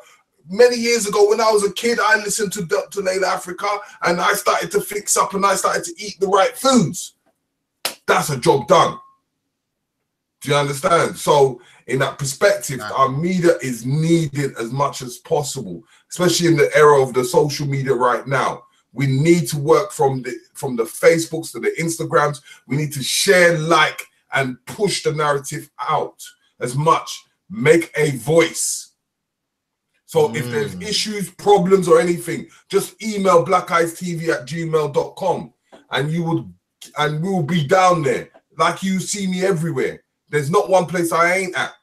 Many years ago, when I was a kid, I listened to Layla Africa, and I started to fix up, and I started to eat the right foods. That's a job done. Do you understand? So in that perspective, our media is needed as much as possible, especially in the era of the social media right now. We need to work from the Facebooks to the Instagrams. We need to share, like, and push the narrative out as much. Make a voice. So if there's issues, problems, or anything, just email blackicetv@gmail.com, and we will be down there. Like, you see me everywhere. There's not one place I ain't at.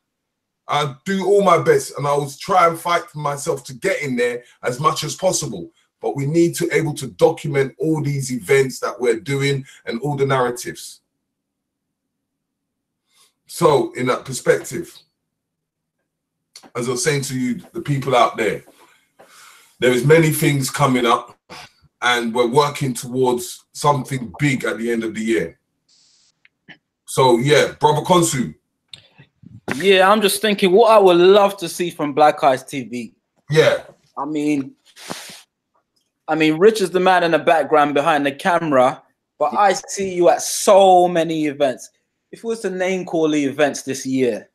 I do all my best, and I will try and fight for myself to get in there as much as possible. But we need to able to document all these events that we're doing and all the narratives. So in that perspective, as I was saying to you, the people out there is many things coming up, and we're working towards something big at the end of the year. So yeah, Brother Konsu. Yeah, I'm just thinking what I would love to see from Black Eyes TV. Yeah. I mean, Rich is the man in the background behind the camera, but I see you at so many events. If we was to name call the events this year,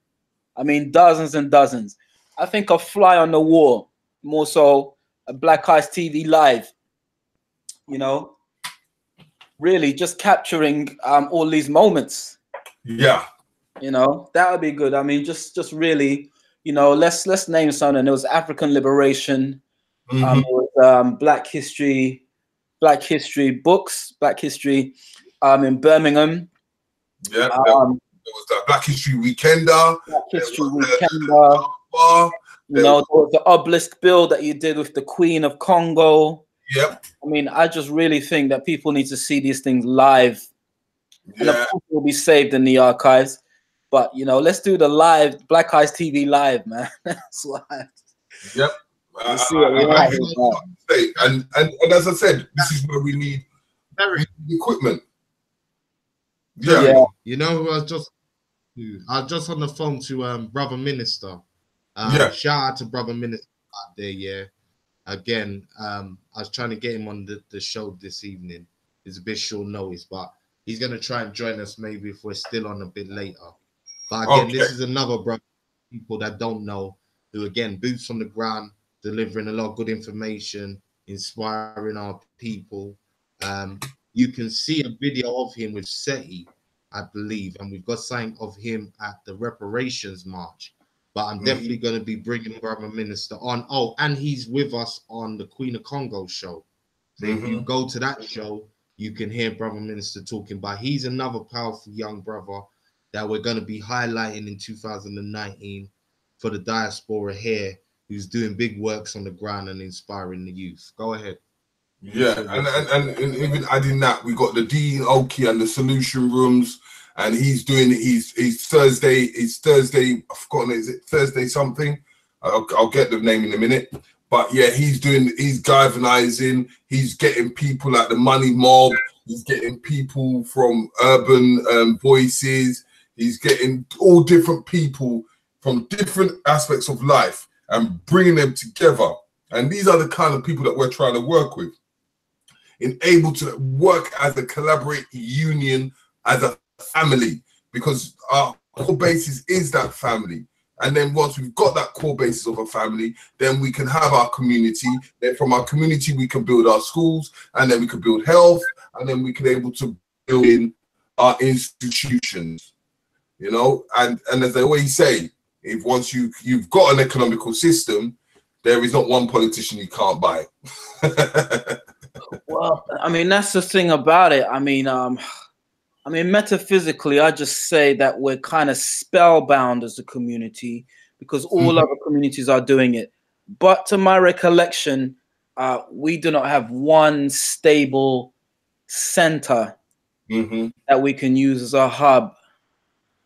I mean, dozens and dozens. I think a fly on the wall, more so a Black Eyes TV live, you know, really just capturing all these moments. Yeah. You know, that would be good. I mean, just really, you know, let's name something. It was African liberation, it was, Black history books, Black history in Birmingham. Yeah, there was the Black History Weekender. Black History Weekender. You know, there was the obelisk build that you did with the Queen of Congo. Yep. I mean, I just really think that people need to see these things live. Yeah. And of course, it will be saved in the archives. But, you know, let's do the live, Black Eyes TV live, man. That's what I have to. Yep. And as I said, this is where we need equipment. Yeah. You know, I was just on the phone to Brother Minister. Shout out to Brother Minister out there, yeah. Again, I was trying to get him on the show this evening. It's a bit short notice, but he's going to try and join us maybe if we're still on a bit later. But again, this is another brother, people that don't know, who again, boots on the ground, delivering a lot of good information, inspiring our people. You can see a video of him with SETI, I believe, and we've got something of him at the reparations march. But I'm definitely going to be bringing Brother Minister on. Oh, and he's with us on the Queen of Congo show. So if you go to that show, you can hear Brother Minister talking. But he's another powerful young brother that we're going to be highlighting in 2019 for the diaspora here, who's doing big works on the ground and inspiring the youth. Go ahead. Yeah, and even adding that, we got the Dean Oki and the Solution Rooms, and he's doing his Thursday. I've forgotten, is it Thursday something? I'll get the name in a minute. But yeah, he's galvanizing. He's getting people like the Money Mob. He's getting people from Urban Voices. He's getting all different people from different aspects of life and bringing them together. And these are the kind of people that we're trying to work with, in able to work as a collaborate union, as a family, because our core basis is that family. And then once we've got that core basis of a family, then we can have our community. Then from our community, we can build our schools, and then we can build health, and then we can able to build in our institutions, you know. And as I always say, if once you've got an economical system, there is not one politician you can't buy. Well, I mean, that's the thing about it. I mean, I mean, metaphysically, I just say that we're kind of spellbound as a community because all other communities are doing it. But to my recollection, we do not have one stable center that we can use as a hub.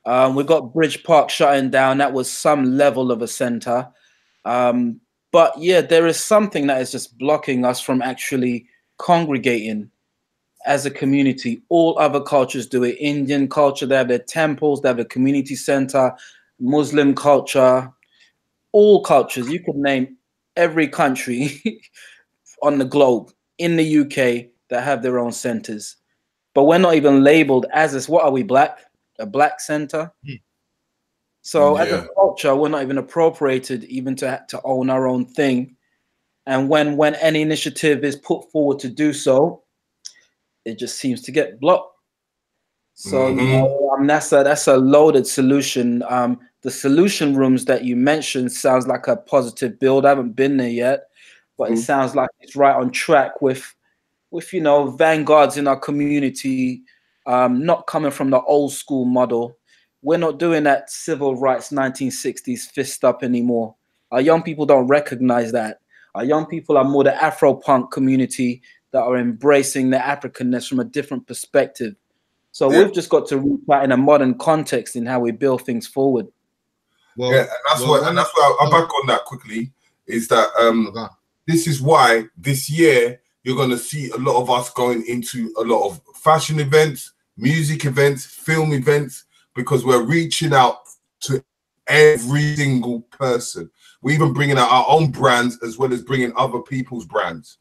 We've got Bridge Park shutting down. That was some level of a center. But yeah, there is something that is just blocking us from actually congregating as a community. All other cultures do it. Indian culture, they have their temples, they have a community center. Muslim culture, all cultures. You could name every country on the globe in the UK that have their own centers. But we're not even labeled as this. What are we, black? A black center? So as a culture, we're not even appropriated even to own our own thing. And when any initiative is put forward to do so, it just seems to get blocked. So you know, that's a loaded solution. The solution rooms that you mentioned sounds like a positive build. I haven't been there yet, but it sounds like it's right on track with you know, vanguards in our community, not coming from the old school model. We're not doing that civil rights 1960s fist up anymore. Our young people don't recognize that. Our young people are more the Afro-punk community that are embracing the Africanness from a different perspective. So we've just got to reach out in a modern context in how we build things forward. Well, and that's why I'm back on that quickly. Is that this is why this year you're going to see a lot of us going into a lot of fashion events, music events, film events, because we're reaching out to every single person. We're even bringing out our own brands as well as bringing other people's brands.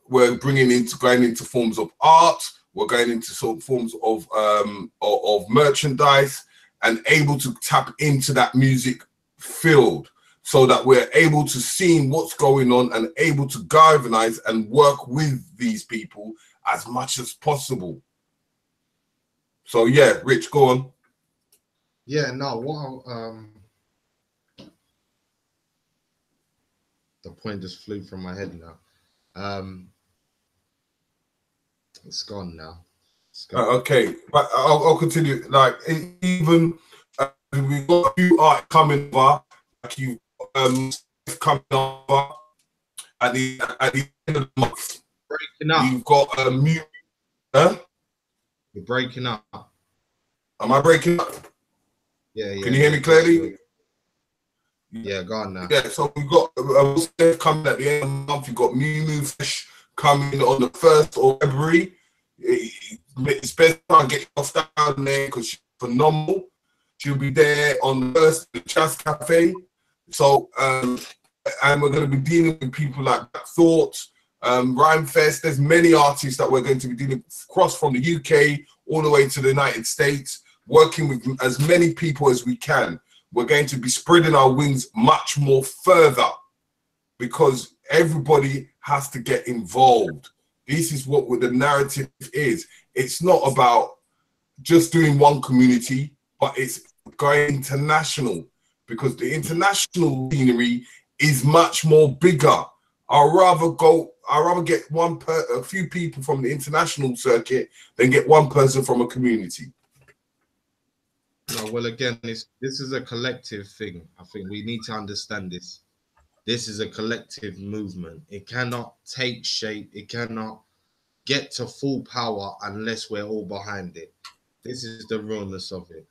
We're going into forms of art. We're going into sort of forms of merchandise and able to tap into that music field so that we're able to see what's going on and able to galvanize and work with these people as much as possible. So yeah, Rich, go on. Yeah, no, what the point just flew from my head now. It's gone now. It's gone. Okay, but I'll continue. Like even we've got a few art coming over, like you coming over at the end of the month. Breaking up. You've got a new. Huh? You're breaking up. Am I breaking up? Yeah. Can you hear me clearly? Yeah, go on now. Yeah, so we've got coming at the end of the month. You've got Moo Fresh coming on the 1st of February. It's best to get your stuff down there because she's phenomenal. She'll be there on the 1st at the Chas Cafe. So, and we're going to be dealing with people like Black Thought, Rhyme Fest. There's many artists that we're going to be dealing across from the UK all the way to the United States, working with as many people as we can. We're going to be spreading our wings much more further because everybody has to get involved. This is what the narrative is. It's not about just doing one community, but it's going international because the international scenery is much more bigger. I'd rather get a few people from the international circuit than get one person from a community. No, well, again, this is a collective thing. I think we need to understand this. This is a collective movement. It cannot take shape. It cannot get to full power unless we're all behind it. This is the realness of it.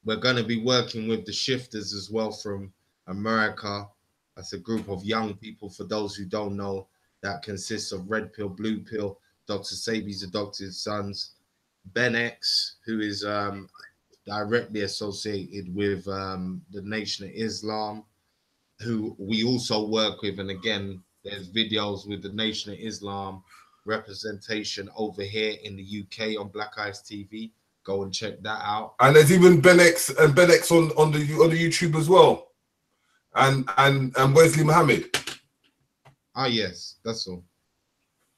We're going to be working with the Shifters as well from America. That's a group of young people, for those who don't know, that consists of Red Pill, Blue Pill, Dr. Sabi's adopted sons, Ben X, who is directly associated with the Nation of Islam, who we also work with. And again, there's videos with the Nation of Islam representation over here in the UK on Black Ice TV. Go and check that out. And there's even Ben X on the YouTube as well. And Wesley Mohammed. Ah, yes, that's all.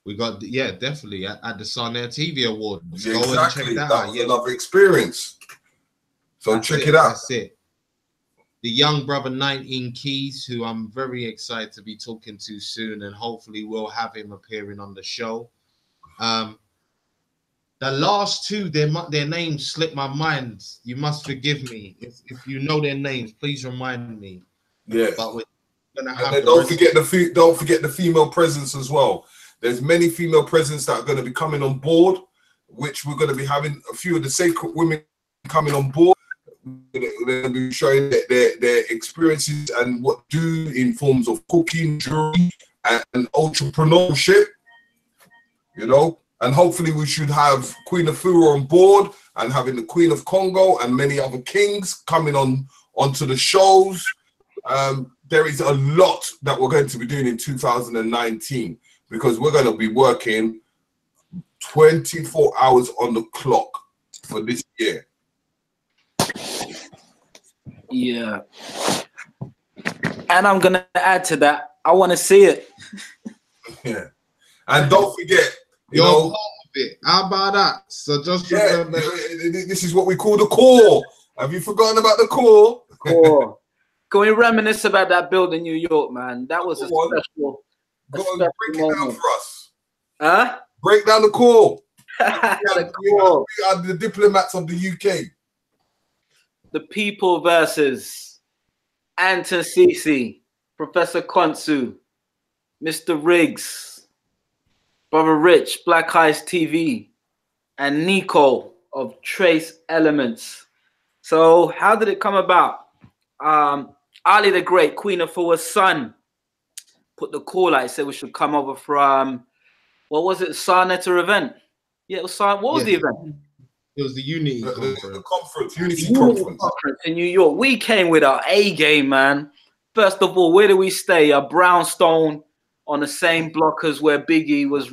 We got, yeah, definitely at the Sun Air TV Awards. Yeah, go exactly. and check that That out. was another experience. So that's check it out. That's it. The young brother 19 Keys, who I'm very excited to be talking to soon, and hopefully we'll have him appearing on the show. The last two, their names slip my mind. You must forgive me. If you know their names, please remind me. Yeah. But we're gonna And have then don't forget the female presence as well. There's many female presence that are going to be coming on board, which we're going to be having a few of the sacred women coming on board. They're going to be showing their experiences and what do in forms of cooking, jewelry, and entrepreneurship. You know, and hopefully we should have Queen Afua on board and having the Queen of Congo and many other kings coming onto the shows. There is a lot that we're going to be doing in 2019 because we're going to be working 24 hours on the clock for this year. Yeah. And I'm going to add to that. I want to see it. Yeah. And don't forget, you You're know, part of it. How about that? So just remember, this is what we call the core. Have you forgotten about the core? Core. Can we reminisce about that build in New York, man? That was a special Go on, break it down for us. Huh? Break down the core. The core. We are the diplomats of the UK. The people versus Anton Cece, Professor Konsu, Mr. Riggs, Brother Rich, BLACKICETV, and Nico of Trace Elements. So how did it come about? Ali the Great, Queen Afua's son, put the call out. He said we should come over from, what was it, Sarnetta event? Yeah, it was What was the event? it was the Unity conference, Unity conference in New York. We came with our A game, man. First of all, where do we stay? A brownstone on the same block as where Biggie was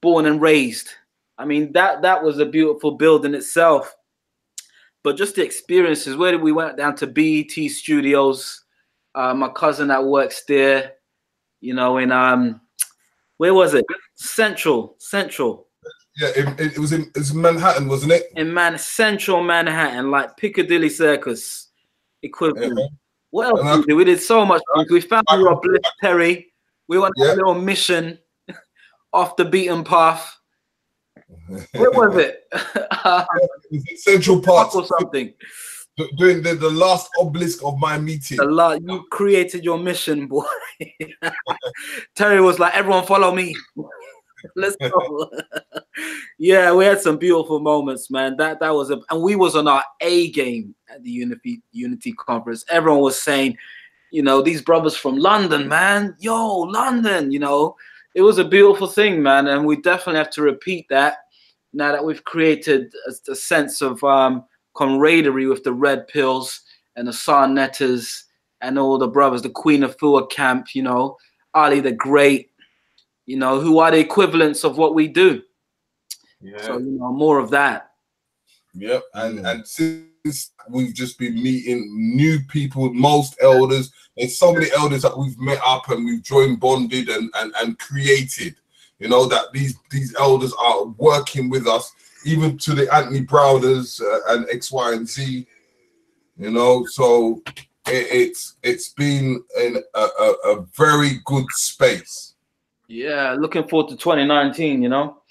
born and raised. I mean, that was a beautiful building itself. But just the experiences, where we went down to BET Studios, my cousin that works there, you know, in where was it? Central. Yeah, it was in Manhattan, wasn't it? In Central Manhattan, like Piccadilly Circus equivalent. Yeah. What else did we do? We did so much. We found Rob Bliss Terry. We went on a little mission off the beaten path. Where was it? Central Park or something. Doing the last obelisk of my meeting. You created your mission, boy. Terry was like, everyone follow me. Let's go. Yeah, we had some beautiful moments, man. That was and we was on our A game at the Unity conference. Everyone was saying, you know, these brothers from London, man. Yo, London, you know. It was a beautiful thing, man, and we definitely have to repeat that now that we've created a sense of camaraderie with the Red Pills and the Sarnettas and all the brothers, the Queen Afua camp, you know, Ali the Great, you know, who are the equivalents of what we do. Yeah. So, you know, more of that. Yep. And since we've just been meeting new people, most elders, there's so many elders that we've met up and we've joined, bonded and created, you know, that these elders are working with us, even to the Anthony Browders and X, Y, and Z, you know. So it's been in a very good space. Yeah, looking forward to 2019, you know.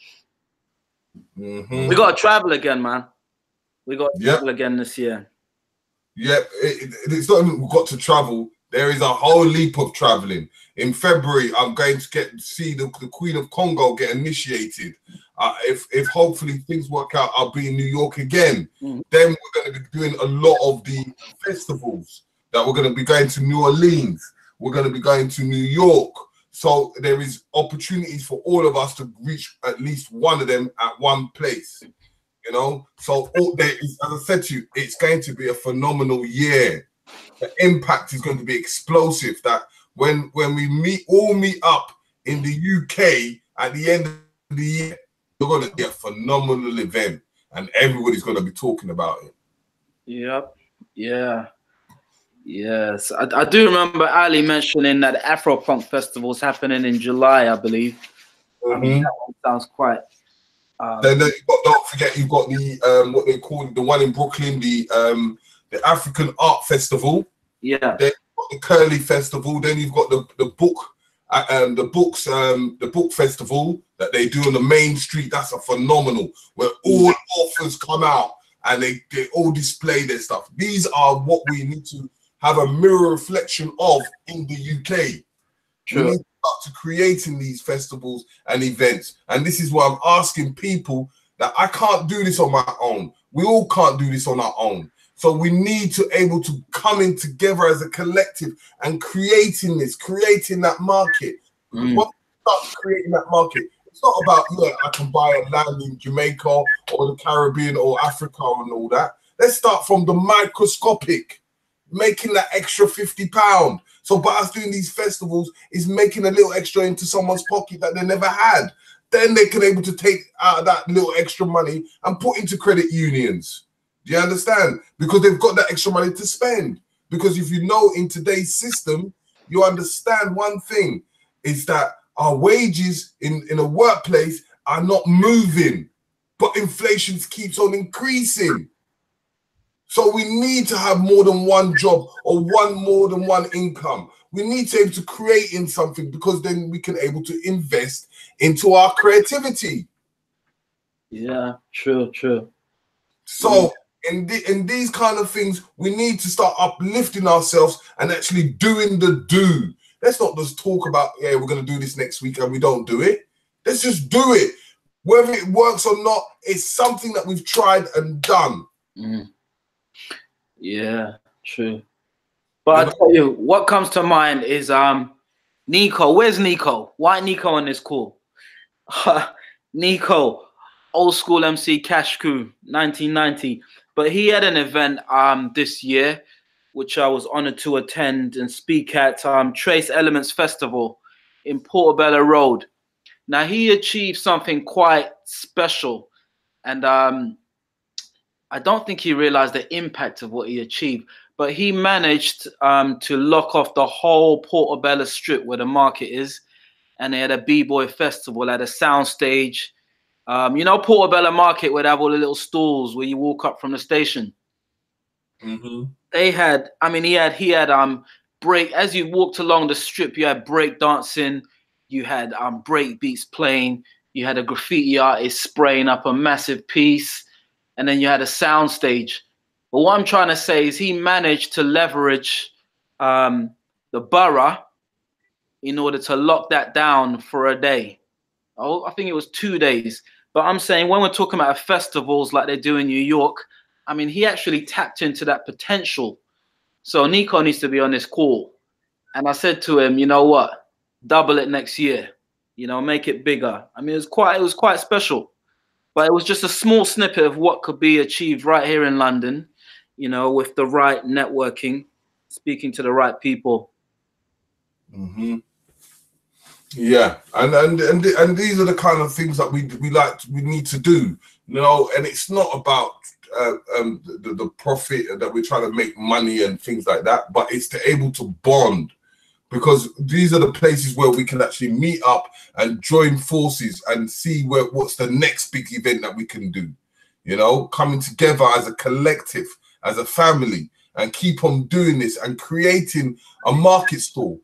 Mm-hmm. We got to travel again, man. We got to travel again this year. Yep, it's not even we've got to travel. There is a whole leap of traveling. In February, I'm going to see the Queen of Congo get initiated. If hopefully things work out, I'll be in New York again. Mm-hmm. Then we're going to be doing a lot of the festivals that we're going to be going to New Orleans. We're going to be going to New York. So there is opportunities for all of us to reach at least one of them at one place. You know, so as I said to you, it's going to be a phenomenal year. The impact is going to be explosive. That when we all meet up in the UK at the end of the year, you're going to be a phenomenal event, and everybody's going to be talking about it. Yep. Yeah. Yes, I do remember Ali mentioning that the Afro Punk Festival is happening in July, I believe. Mm-hmm. I mean, that one sounds quite. Then don't forget, you've got the what they call the one in Brooklyn, the African Art Festival. Yeah. Then you've got the Curly Festival. Then you've got the book the book festival that they do on the main street. That's a phenomenal, where all authors come out and they all display their stuff. These are what we need to have a mirror reflection of in the UK. True. We need to start to creating these festivals and events. And this is why I'm asking people that I can't do this on my own. We all can't do this on our own. So we need to able to come in together as a collective and creating that market. Once we start creating that market, it's not about, I can buy a land in Jamaica or the Caribbean or Africa and all that. Let's start from the microscopic, making that extra £50. So by us doing these festivals is making a little extra into someone's pocket that they never had. Then they can able to take out of that little extra money and put into credit unions. Do you understand? Because they've got that extra money to spend. Because if you know in today's system, you understand one thing is that our wages in a workplace are not moving, but inflation keeps on increasing. So we need to have more than one job or more than one income. We need to be able to create in something, because then we can able to invest into our creativity. Yeah, true. So in these kind of things, we need to start uplifting ourselves and actually doing the do. Let's not just talk about, we're going to do this next week and we don't do it. Let's just do it. Whether it works or not, it's something that we've tried and done. Yeah, true. But I tell you, what comes to mind is Nico. Where's Nico? Why Nico on this call? Nico, old school MC Cash Crew, 1990. But he had an event this year, which I was honored to attend and speak at, Trace Elements Festival in Portobello Road. Now, he achieved something quite special, and I don't think he realized the impact of what he achieved, but he managed to lock off the whole Portobello Strip where the market is, and they had a B-boy festival at a sound stage. You know, Portobello Market, where they have all the little stalls where you walk up from the station. They had, he had break, as you walked along the strip, you had break dancing, you had break beats playing, you had a graffiti artist spraying up a massive piece, and then you had a sound stage. But what I'm trying to say is he managed to leverage the borough in order to lock that down for a day. Oh, I think it was 2 days. But I'm saying when we're talking about festivals like they do in New York, he actually tapped into that potential. So Nico needs to be on this call. And I said to him, you know what? Double it next year. Make it bigger. It was quite special. But it was just a small snippet of what could be achieved right here in London, with the right networking, speaking to the right people. Yeah, and these are the kind of things that we need to do, and it's not about the profit that we're trying to make money and things like that, but it's to able to bond, because these are the places where we can actually meet up and join forces and see what's the next big event that we can do, coming together as a collective, as a family, and keep on doing this and creating a market stall.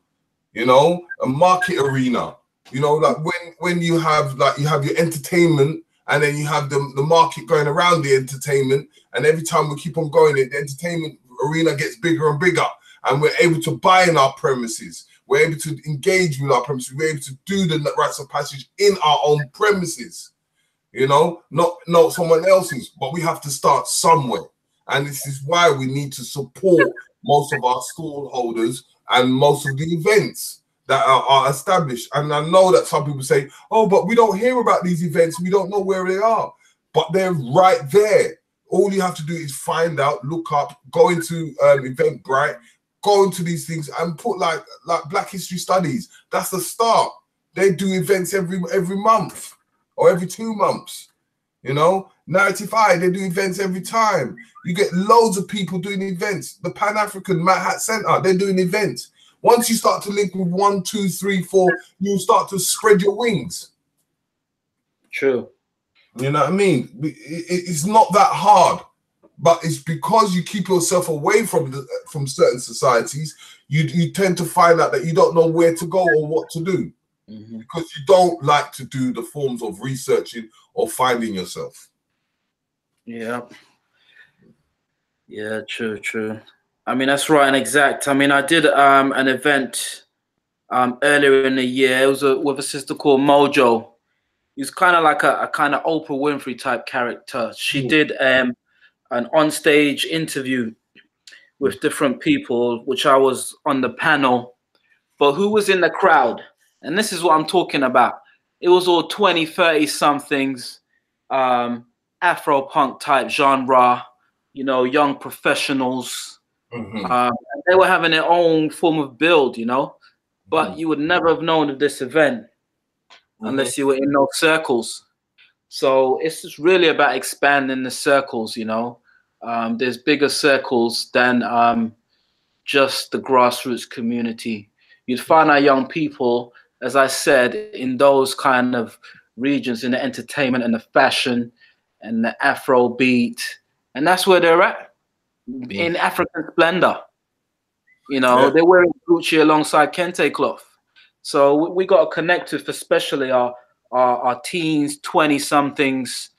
A market arena, like when you have your entertainment, and then you have the market going around the entertainment, and every time we keep on going, the entertainment arena gets bigger and bigger, and we're able to buy in our premises, we're able to engage with our premises, we're able to do the rites of passage in our own premises, not someone else's, but we have to start somewhere. And this is why we need to support most of our stall holders and most of the events that are established. And I know that some people say, oh, but we don't hear about these events. We don't know where they are. But they're right there. All you have to do is find out, look up, go into Eventbrite, go into these things and put like Black History Studies. That's the start. They do events every month or every 2 months. 95, they do events every time. You get loads of people doing events. The Pan-African Manhattan Center, they're doing events. Once you start to link with 1, 2, 3, 4, you start to spread your wings. True. You know what I mean? It's not that hard. But it's because you keep yourself away from certain societies, you tend to find out that you don't know where to go or what to do, because you don't like to do the forms of researching or finding yourself. Yeah. Yeah, true. I mean, that's right and exact. I mean, I did an event earlier in the year. It was with a sister called Mojo. He's kind of like a kind of Oprah Winfrey type character. She did an on-stage interview with different people, which I was on the panel. But who was in the crowd? And this is what I'm talking about. It was all 20, 30 somethings, Afro punk type genre, you know, young professionals. And they were having their own form of build, you know, but you would never have known of this event unless you were in those circles. So it's just really about expanding the circles, you know. There's bigger circles than just the grassroots community. You'd find our young people, as I said, in those kind of regions, in the entertainment and the fashion and the Afro beat. And that's where they're at, in African splendor. You know, they're wearing Gucci alongside Kente cloth. So we got to connect with especially our teens, 20-somethings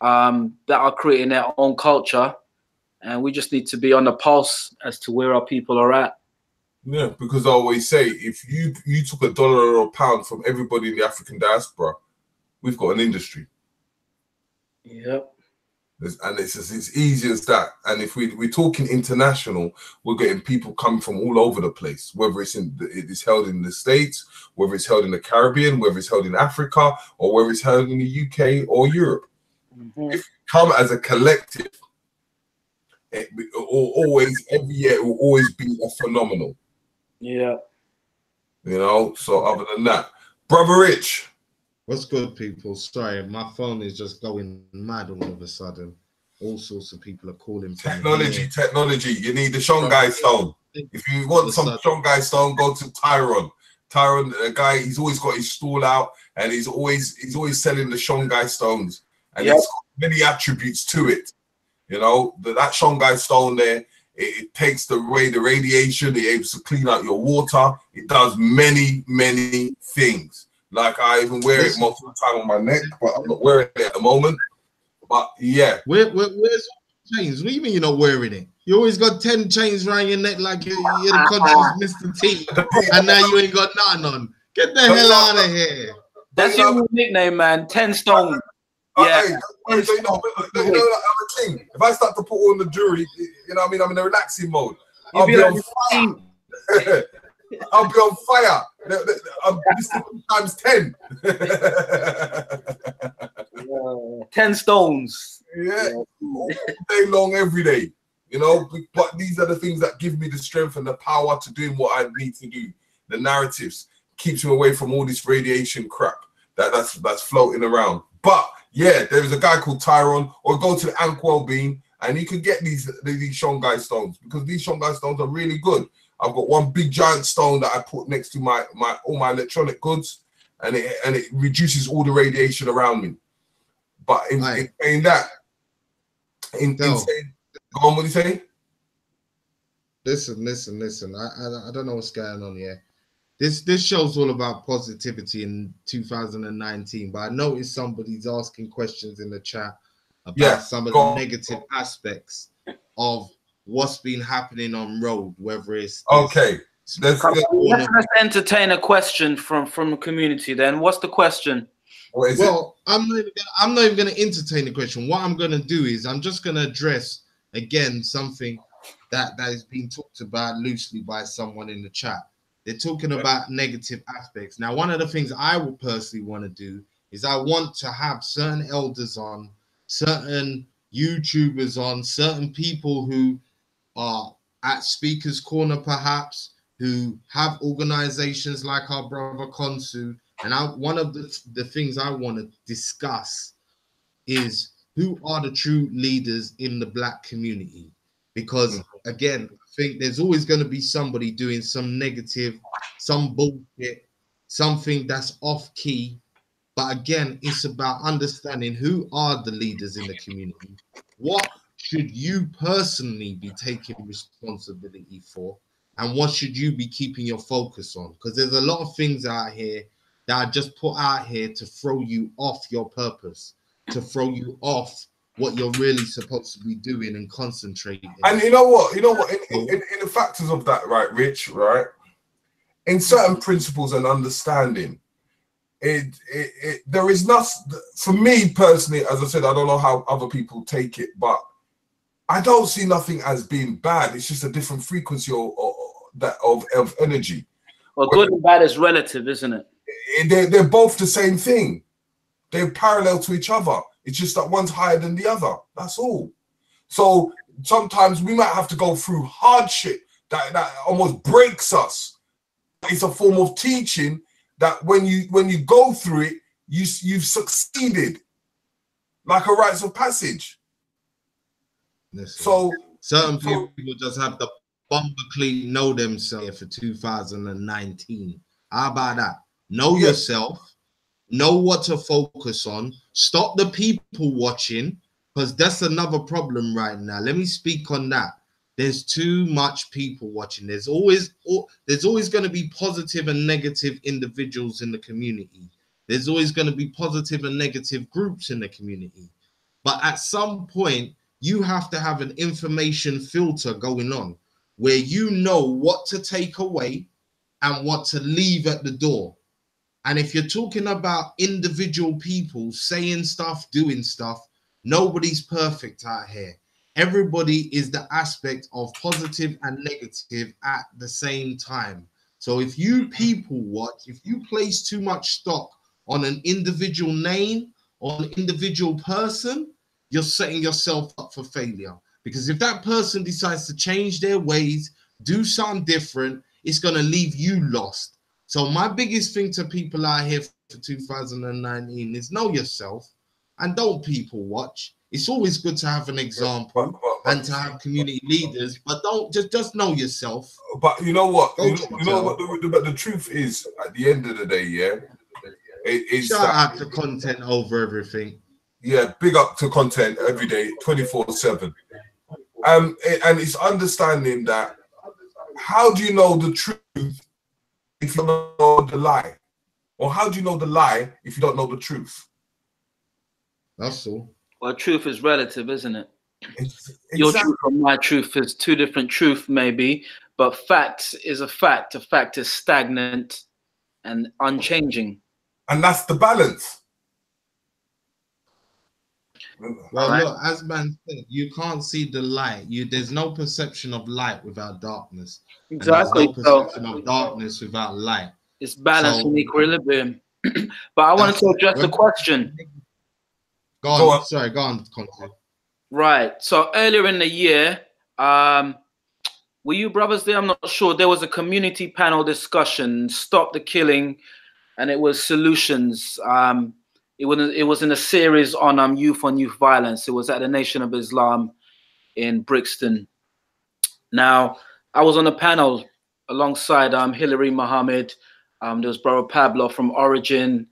that are creating their own culture. And we just need to be on the pulse as to where our people are at. Yeah, because I always say, if you took $1 or £1 from everybody in the African diaspora, we've got an industry. Yep. And it's as easy as that. And if we're talking international, we're getting people coming from all over the place, whether it's held in the States, whether it's held in the Caribbean, whether it's held in Africa, or whether it's held in the UK or Europe. If you come as a collective, it will always, every year, it will always be a phenomenal. Yeah. You know, so other than that, Brother Rich. What's good, people? Sorry, my phone is just going mad all of a sudden. All sorts of people are calling. Technology. You need the Shongai Stone. If you want some Shongai Stone, go to Tyron. Tyron, a guy, he's always got his stall out, and he's always selling the Shongai Stones, and it's got many attributes to it. You know, that Shongai Stone there, it takes away the radiation. It able to clean out your water. It does many things. Like, I even wear it most of the time on my neck, but I'm not wearing it at the moment. But yeah. Where's all the chains? What do you mean you're not wearing it? You always got 10 chains around your neck like you're the country's Mr. T, and now you ain't got nothing on. Get the hell out of here. That's your nickname, man. 10 stone. Yeah. Hey, I'm a king. If I start to put on the jewelry, you know what I mean? I'm in a relaxing mode. I'll be on fire. I'll be on fire. I'm times 10. 10 stones. Yeah, all day long, every day. You know, but these are the things that give me the strength and the power to doing what I need to do. The narratives keeps me away from all this radiation crap that's floating around. But yeah, there is a guy called Tyron, or go to the Ankwell Bean, and you can get these Shongai stones, because these Shongai stones are really good. I've got one big giant stone that I put next to all my electronic goods, and it reduces all the radiation around me. But in saying that, in saying, go on, what are you saying? Listen. I don't know what's going on here. This show's all about positivity in 2019, but I noticed somebody's asking questions in the chat about some of the negative aspects of what's been happening on road, whether it's let's entertain a question from the community. Then what's the question? What is it? I'm not even going to entertain the question. What I'm going to do is I'm just going to address again something that is being talked about loosely by someone in the chat. They're talking about negative aspects. Now, one of the things I would personally want to do is I want to have certain elders on, certain YouTubers on, certain people who are at Speaker's Corner, perhaps, who have organizations like our brother Konsu. And one of the things I want to discuss is who are the true leaders in the Black community. Because, again, I think there's always going to be somebody doing some negative, some bullshit, something that's off key. But again, it's about understanding who are the leaders in the community. What should you personally be taking responsibility for, and what should you be keeping your focus on? Because there's a lot of things out here that are just put out here to throw you off your purpose, to throw you off what you're really supposed to be doing and concentrating. And you know what? In the factors of that, right, Rich, right? In certain principles and understanding, there is not, for me personally, as I said, I don't know how other people take it, but I don't see nothing as being bad. It's just a different frequency of energy. Well, good and bad is relative, isn't it? They're both the same thing. They're parallel to each other. It's just that one's higher than the other. That's all. So sometimes we might have to go through hardship that almost breaks us. It's a form of teaching that when you go through it, you've succeeded, like a rites of passage. Listen, so certain people just have the bumbleclee know themselves for 2019. How about that? Know yourself, know what to focus on, stop the people watching, because that's another problem right now. Let me speak on that. There's too much people watching. There's always going to be positive and negative individuals in the community. There's always going to be positive and negative groups in the community. But at some point, you have to have an information filter going on where you know what to take away and what to leave at the door. And if you're talking about individual people saying stuff, doing stuff, nobody's perfect out here. Everybody is the aspect of positive and negative at the same time. So if you people watch, if you place too much stock on an individual name or an individual person, you're setting yourself up for failure. Because if that person decides to change their ways, do something different, it's going to leave you lost. So my biggest thing to people out here for 2019 is know yourself and don't people watch. It's always good to have an example and to have community leaders, but don't just know yourself. But you know what? You know what the truth is at the end of the day, yeah? Shout out to content over everything. Yeah, big up to content every day, 24/7. And it's understanding that how do you know the truth if you don't know the lie? Or how do you know the lie if you don't know the truth? That's all. Well, truth is relative, isn't it? Exactly. Your truth and my truth is two different truths, maybe, but fact is a fact. A fact is stagnant and unchanging. And that's the balance. Well, look, as man said, you can't see the light. There's no perception of light without darkness. Exactly. There's no perception of darkness without light. It's balance and equilibrium. But I wanted to address the question. Go on. Sorry, go on. Right. So earlier in the year, were you brothers there? I'm not sure. There was a community panel discussion, Stop the Killing, and it was solutions. It was in a series on youth violence. It was at the Nation of Islam in Brixton. Now, I was on a panel alongside Hillary Muhammad. There was Brother Pablo from Origin.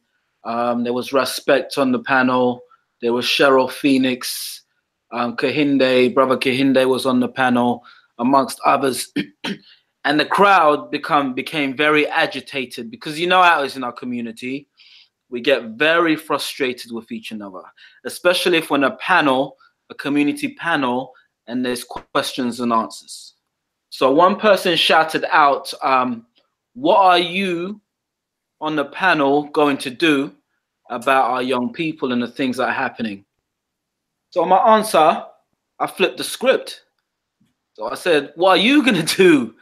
There was Respect on the panel. There was Cheryl Phoenix. Kahinde, Brother Kahinde was on the panel, amongst others. And the crowd became very agitated because you know how it is in our community. We get very frustrated with each another, especially if we're in a community panel, and there's questions and answers. So one person shouted out, what are you on the panel going to do about our young people and the things that are happening? So my answer, I flipped the script. So I said, what are you going to do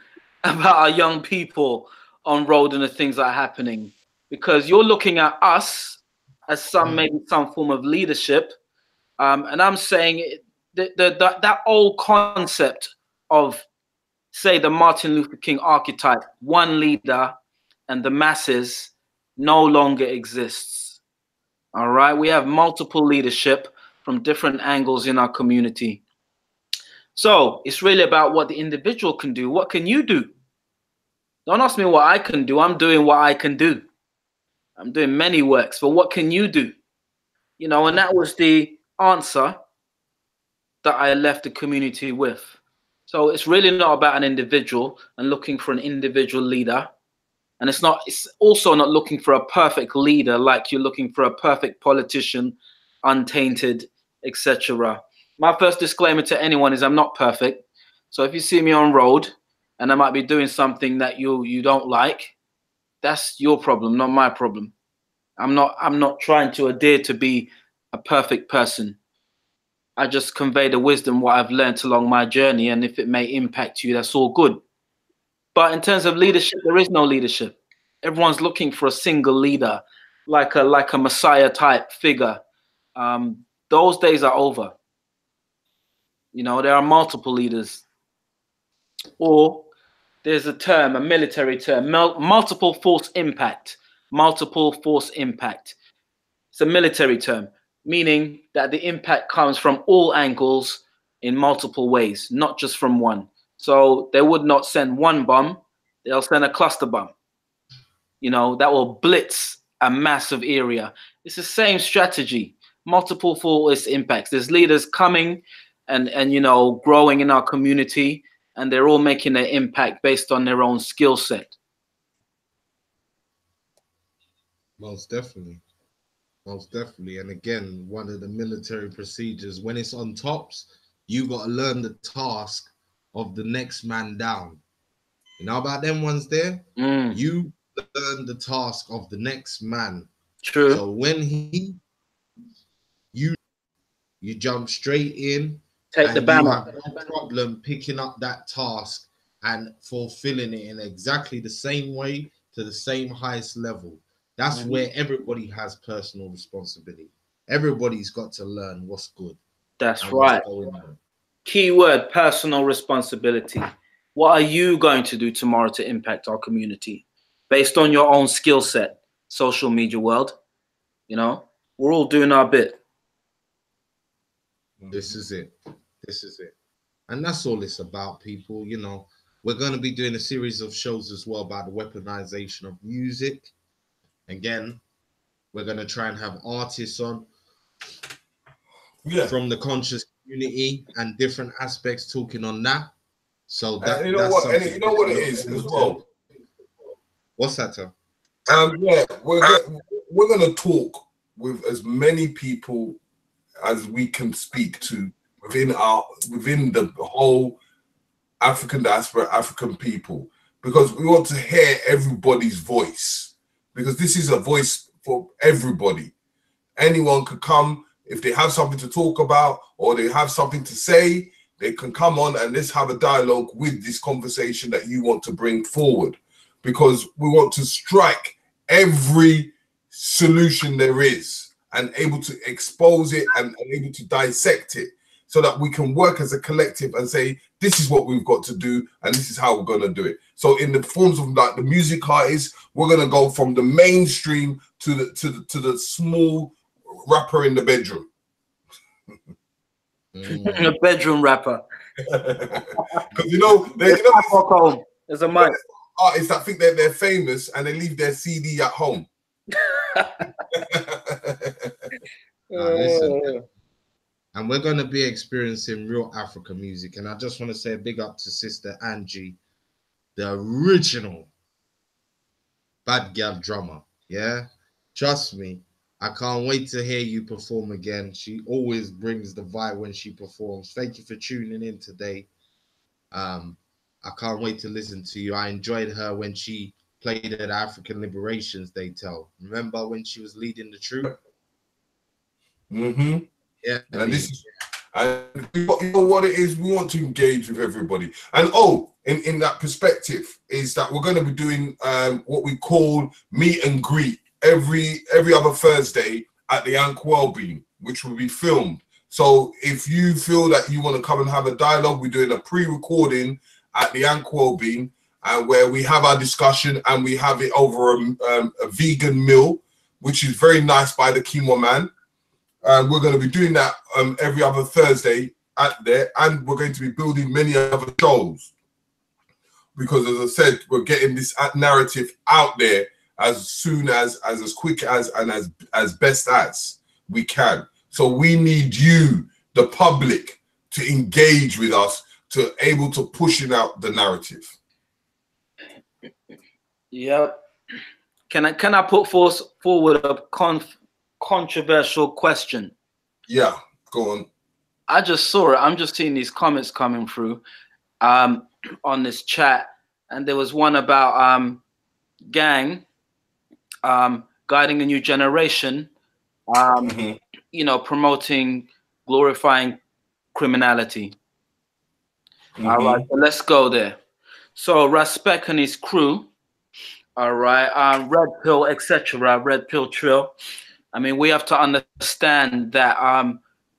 about our young people on road and the things that are happening? Because you're looking at us as maybe some form of leadership. And I'm saying that old concept of, say, the Martin Luther King archetype, one leader and the masses, no longer exists. All right. We have multiple leadership from different angles in our community. So it's really about what the individual can do. What can you do? Don't ask me what I can do. I'm doing what I can do. I'm doing many works, but what can you do? You know, and that was the answer. that I left the community with. So it's really not about an individual and looking for an individual leader. And it's also not looking for a perfect leader like you're looking for a perfect politician, untainted, etc. My first disclaimer to anyone is I'm not perfect. So if you see me on road and I might be doing something that you don't like, that's your problem, not my problem. I'm not trying to adhere to be a perfect person. I just convey the wisdom, what I've learned along my journey, and if it may impact you, that's all good. But in terms of leadership, there is no leadership. Everyone's looking for a single leader, like a Messiah type figure. Those days are over. You know, there are multiple leaders. Or there's a term, a military term, multiple force impact. Multiple force impact. It's a military term, meaning that the impact comes from all angles in multiple ways, not just from one. So they would not send one bomb, they'll send a cluster bomb. You know, that will blitz a massive area. It's the same strategy, multiple force impacts. There's leaders coming and you know, growing in our community, and they're all making their impact based on their own skill set. Most definitely. Most definitely. And again, one of the military procedures, when it's on tops, you got to learn the task of the next man down. You know about them ones there? You learn the task of the next man. True. So when you jump straight in, take the banner. You have no problem picking up that task and fulfilling it in exactly the same way to the same highest level. That's where everybody has personal responsibility. Everybody's got to learn what's good. That's right. Keyword, personal responsibility. What are you going to do tomorrow to impact our community based on your own skill set? Social media world, you know, we're all doing our bit. This is it. This is it. And that's all it's about, people. You know, we're going to be doing a series of shows as well about the weaponization of music. Again, we're going to try and have artists on from the conscious community and different aspects talking on that. So that you know what? And you know what it is as well. What's that, Tom? Yeah, we're going to talk with as many people as we can speak to within the whole African diaspora, African people, because we want to hear everybody's voice. Because this is a voice for everybody. Anyone could come if they have something to talk about or they have something to say. They can come on and let's have a dialogue with this conversation that you want to bring forward, because we want to strike every solution there is and able to expose it and able to dissect it, so that we can work as a collective and say, this is what we've got to do and this is how we're going to do it. So in the forms of like the music artists, we're going to go from the mainstream to the small rapper in the bedroom. A bedroom rapper. Because you know there's a mic. Artists that think that they're famous and they leave their CD at home. Listen. And we're going to be experiencing real African music. And I just want to say a big up to Sister Angie, the original bad girl drummer. Yeah, trust me, I can't wait to hear you perform again. She always brings the vibe when she performs. Thank you for tuning in today. I can't wait to listen to you. I enjoyed her when she played at African Liberations Day. Remember when she was leading the troop? Yeah, and this is, and you know what it is. We want to engage with everybody, and in that perspective, is that we're going to be doing what we call meet and greet every other Thursday at the Ankh Wellbeing, which will be filmed. So if you feel that you want to come and have a dialogue, we're doing a pre-recording at the Ankh Wellbeing, where we have our discussion and we have it over a vegan meal, which is very nice by the Quinoa Man. We're going to be doing that every other Thursday at there, and we're going to be building many other shows, because as I said, we're getting this narrative out there as soon as quick as and as best as we can. So we need you, the public, to engage with us, to able to pushing out the narrative. Yep. Can I put forward a controversial question? Yeah, go on. I just saw it. I'm just seeing these comments coming through on this chat, and there was one about gang guiding a new generation, you know, promoting, glorifying criminality. All right, so let's go there. So Raspek and his crew, all right, Red Pill, etc., Red Pill Trill. I mean, we have to understand that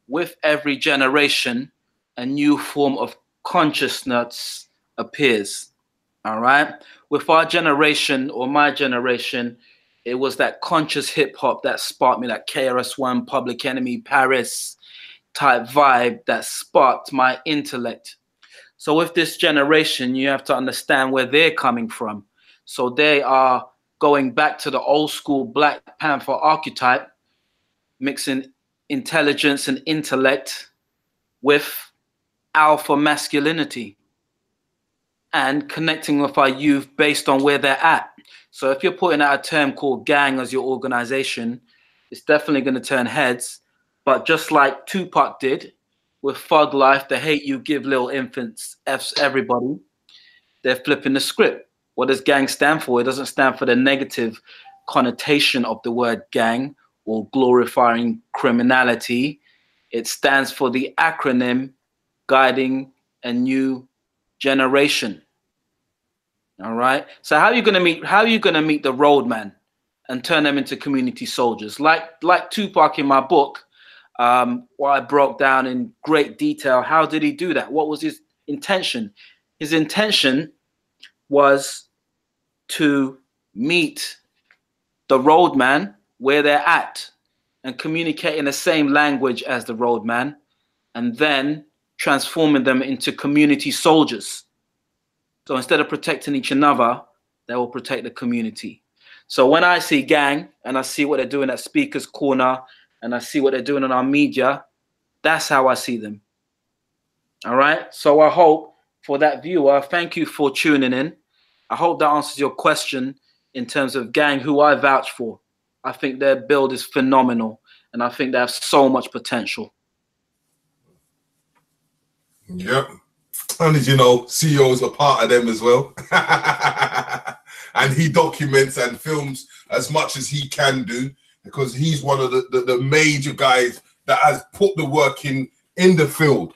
with every generation, a new form of consciousness appears. All right. With our generation, or my generation, it was that conscious hip hop that sparked me, that KRS-One, Public Enemy, Paris type vibe that sparked my intellect. So with this generation, you have to understand where they're coming from. So they are going back to the old school Black Panther archetype, mixing intelligence and intellect with alpha masculinity and connecting with our youth based on where they're at. So if you're putting out a term called gang as your organization, it's definitely going to turn heads. But just like Tupac did with Thug Life, the hate you give little infants F's everybody, they're flipping the script. What does gang stand for? It doesn't stand for the negative connotation of the word gang or glorifying criminality. It stands for the acronym guiding a new generation. All right. So how are you going to meet the roadman and turn them into community soldiers? Like Tupac in my book, what I broke down in great detail. How did he do that? What was his intention? His intention was to meet the roadman where they're at and communicate in the same language as the roadman, and then transforming them into community soldiers. So instead of protecting each another, they will protect the community. So when I see gang and I see what they're doing at Speaker's Corner and I see what they're doing on our media, that's how I see them. All right. So I hope for that viewer, thank you for tuning in. I hope that answers your question in terms of gang, who I vouch for. I think their build is phenomenal, and I think they have so much potential. Yep. And as you know, CEO's a part of them as well. And he documents and films as much as he can do, because he's one of the major guys that has put the work in the field.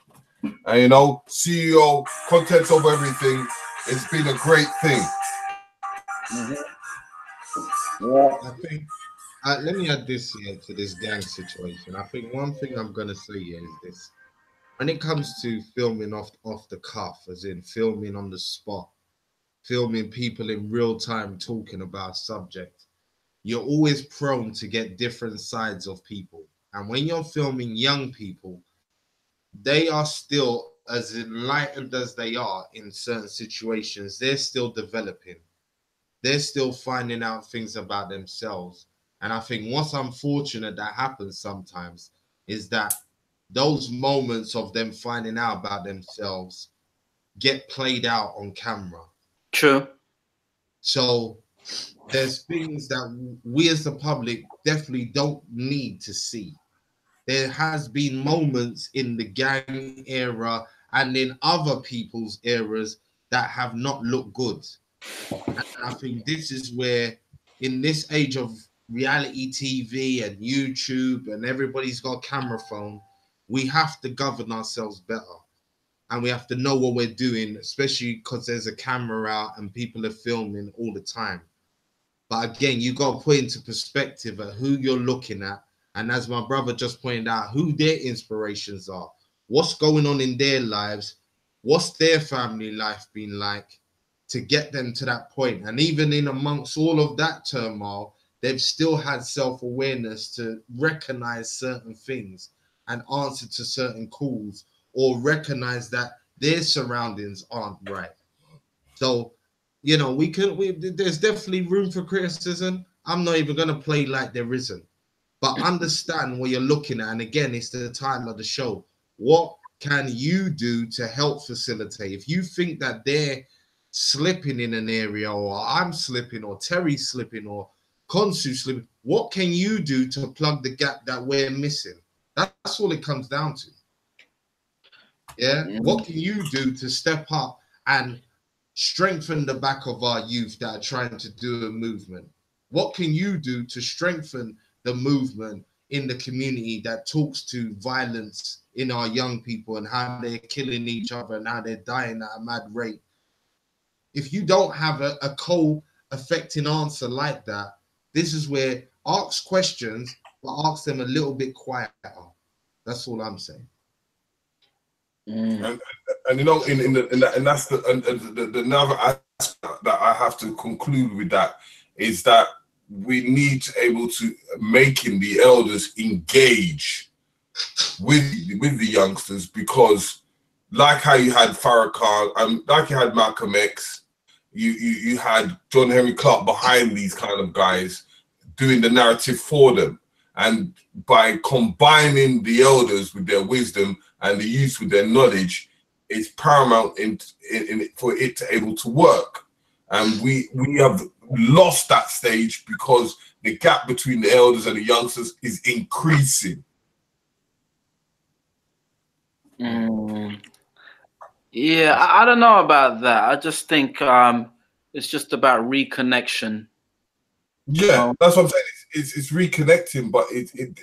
And you know, CEO, contents of everything, it's been a great thing. Yeah. I think, let me add this here to this gang situation. I think one thing I'm going to say here is this. When it comes to filming off the cuff, as in filming on the spot, filming people in real time talking about a subject, you're always prone to get different sides of people. And when you're filming young people, they are still, as enlightened as they are in certain situations, they're still developing. They're still finding out things about themselves. And I think what's unfortunate that happens sometimes is that those moments of them finding out about themselves get played out on camera. True. So there's things that we as the public definitely don't need to see. There has been moments in the gang era and in other people's eras that have not looked good. And I think this is where, in this age of reality TV and YouTube and everybody's got a camera phone, we have to govern ourselves better. And we have to know what we're doing, especially because there's a camera out and people are filming all the time. But again, you got to put into perspective at who you're looking at. And as my brother just pointed out, who their inspirations are, what's going on in their lives, what's their family life been like to get them to that point. And even in amongst all of that turmoil, they've still had self-awareness to recognize certain things and answer to certain calls, or recognize that their surroundings aren't right. So, you know, there's definitely room for criticism. I'm not even going to play like there isn't. But understand what you're looking at. And again, it's the title of the show. What can you do to help facilitate? If you think that they're slipping in an area, or I'm slipping, or Terry's slipping, or Konsu slipping, what can you do to plug the gap that we're missing? That's all it comes down to. Yeah. What can you do to step up and strengthen the back of our youth that are trying to do a movement? What can you do to strengthen the movement in the community that talks to violence in our young people and how they're killing each other and how they're dying at a mad rate? If you don't have a co-affecting answer like that, this is where ask questions, but ask them a little bit quieter. That's all I'm saying. And you know, and that's the another aspect that I have to conclude with that is that we need to able to making the elders engage with the youngsters, because like how you had Farrakhan, like you had Malcolm X, you had John Henry Clark behind these kind of guys doing the narrative for them, and by combining the elders with their wisdom and the youth with their knowledge, is paramount in for it to able to work. And we have lost that stage because the gap between the elders and the youngsters is increasing. Yeah, I don't know about that. I just think it's just about reconnection. Yeah, that's what I'm saying. It's reconnecting, but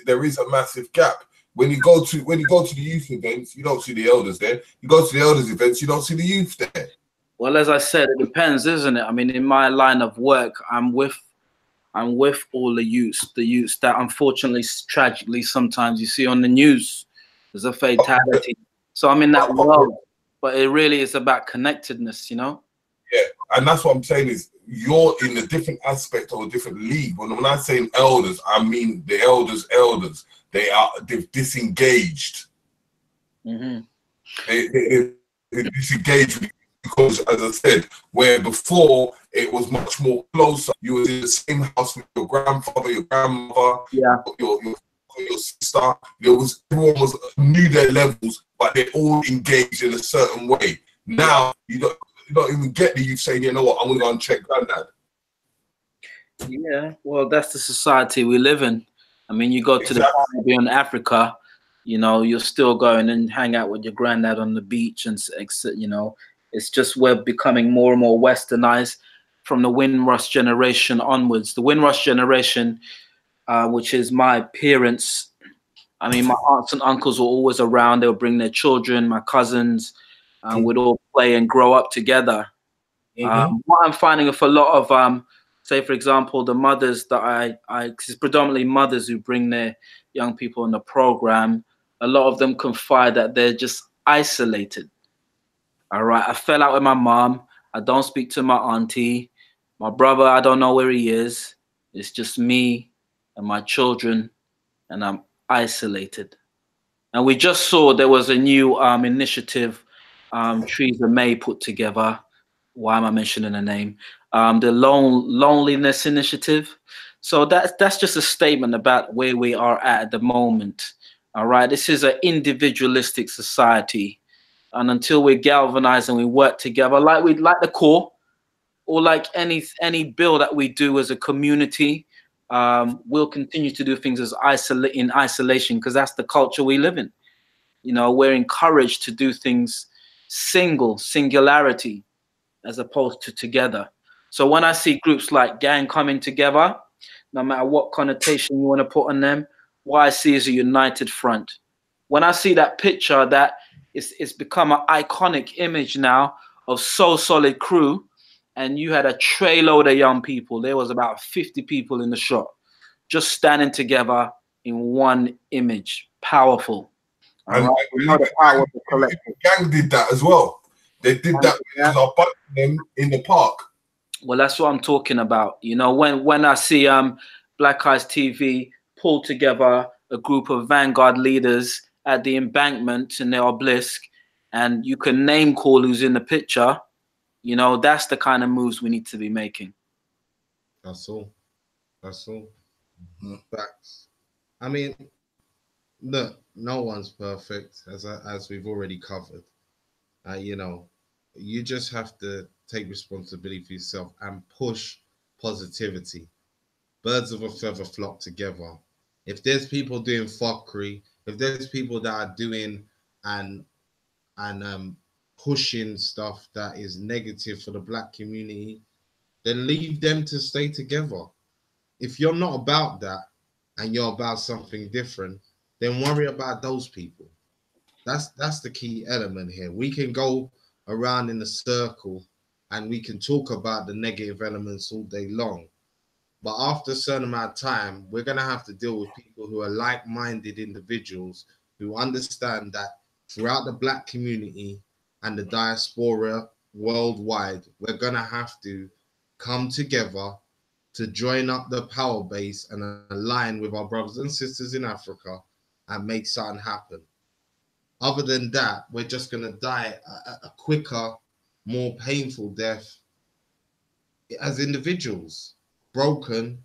there is a massive gap. When you go to the youth events, you don't see the elders there. You go to the elders events, you don't see the youth there. Well, as I said, it depends, isn't it? I mean, in my line of work, I'm with all the youths that unfortunately, tragically, sometimes you see on the news, there's a fatality. So I'm in that world, but it really is about connectedness, you know? Yeah, and that's what I'm saying is you're in a different aspect or a different league. When I say elders, I mean the elders. They've disengaged. Mm-hmm. They're disengaged because, as I said, where before it was much more closer. You were in the same house with your grandfather, your grandmother, yeah, your sister. Everyone knew their levels, but they all engaged in a certain way. Now you don't even get the youth saying, you know what, I'm gonna go and check granddad. Yeah, well, that's the society we live in. I mean, you go to the Caribbean, Africa, you know, you're still going and hang out with your granddad on the beach, and you know, it's just we're becoming more and more westernized from the Windrush generation onwards. The Windrush generation, which is my parents. I mean, my aunts and uncles were always around. They would bring their children, my cousins, we'd all play and grow up together. What I'm finding for a lot of say, for example, the mothers that it's predominantly mothers who bring their young people in the program. A lot of them confide that they're just isolated. All right, I fell out with my mom. I don't speak to my auntie. My brother, I don't know where he is. It's just me and my children, and I'm isolated. And we just saw there was a new initiative Theresa May put together. Why am I mentioning the name? The Loneliness Initiative. So that's just a statement about where we are at the moment. All right, this is an individualistic society, and until we galvanize and we work together, like the core, or like any bill that we do as a community, we'll continue to do things in isolation, because that's the culture we live in. You know, we're encouraged to do things singularity, as opposed to together. So when I see groups like gang coming together, no matter what connotation you want to put on them, what I see is a united front. When I see that picture, that it's become an iconic image now of So Solid Crew, and you had a tray load of young people. There was about 50 people in the shot, just standing together in one image. Powerful. And the power of the collective. Gang did that as well. They did that because I bumped them in the park. Well, that's what I'm talking about. You know, when I see Black Eyes TV pull together a group of vanguard leaders at the embankment in the obelisk, and you can name call who's in the picture, you know, that's the kind of moves we need to be making. That's all. Facts. I mean, look, no one's perfect, as we've already covered. You know, you just have to take responsibility for yourself and push positivity. Birds of a feather flock together. If there's people doing fuckery, if there's people that are doing and and pushing stuff that is negative for the black community, then leave them to stay together. If you're not about that and you're about something different, then worry about those people. That's the key element here. We can go around in a circle and we can talk about the negative elements all day long. But after a certain amount of time, we're going to have to deal with people who are like-minded individuals who understand that throughout the black community and the diaspora worldwide, we're going to have to come together to join up the power base and align with our brothers and sisters in Africa and make something happen. Other than that, we're just going to die a quicker, more painful death as individuals, broken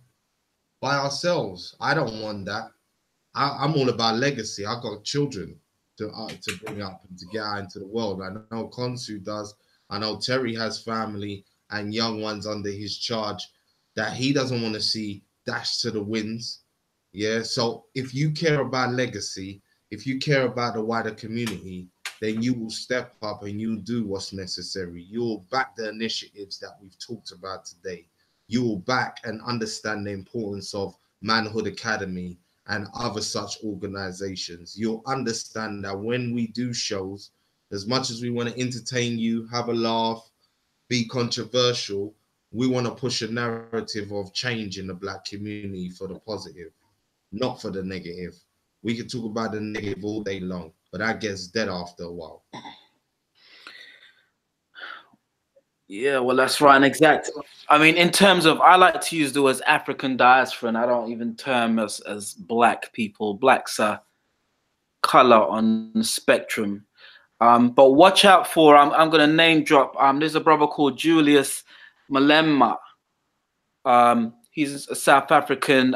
by ourselves. I don't want that. I'm all about legacy. I've got children to bring up and to get out into the world. I know Konsu does. I know Terry has family and young ones under his charge that he doesn't want to see dashed to the winds. Yeah. So if you care about legacy, if you care about the wider community, then you will step up and you'll do what's necessary. You'll back the initiatives that we've talked about today. You will back and understand the importance of Manhood Academy and other such organizations. You'll understand that when we do shows, as much as we want to entertain you, have a laugh, be controversial, we want to push a narrative of change in the black community for the positive, not for the negative. We can talk about the negative all day long, but that gets dead after a while. Yeah, well, that's right and exact. I mean, in terms of, I like to use the words African diaspora, and I don't even term as black people. Blacks are color on the spectrum. But watch out for, I'm going to name drop. There's a brother called Julius Malema. He's a South African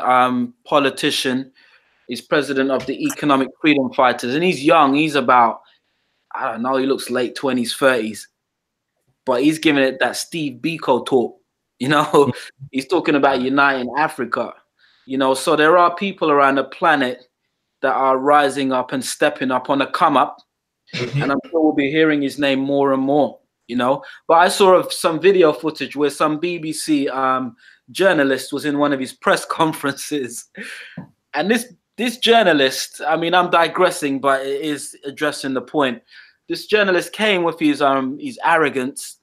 politician. He's president of the Economic Freedom Fighters, and he's young. He's about, I don't know, he looks late 20s, 30s. But he's giving it that Steve Biko talk, you know. He's talking about uniting Africa, you know. So there are people around the planet that are rising up and stepping up on the come up, and I'm sure we'll be hearing his name more and more, you know. But I saw some video footage where some BBC journalist was in one of his press conferences, and this journalist, I mean, I'm digressing, but it is addressing the point. This journalist came with his arrogance,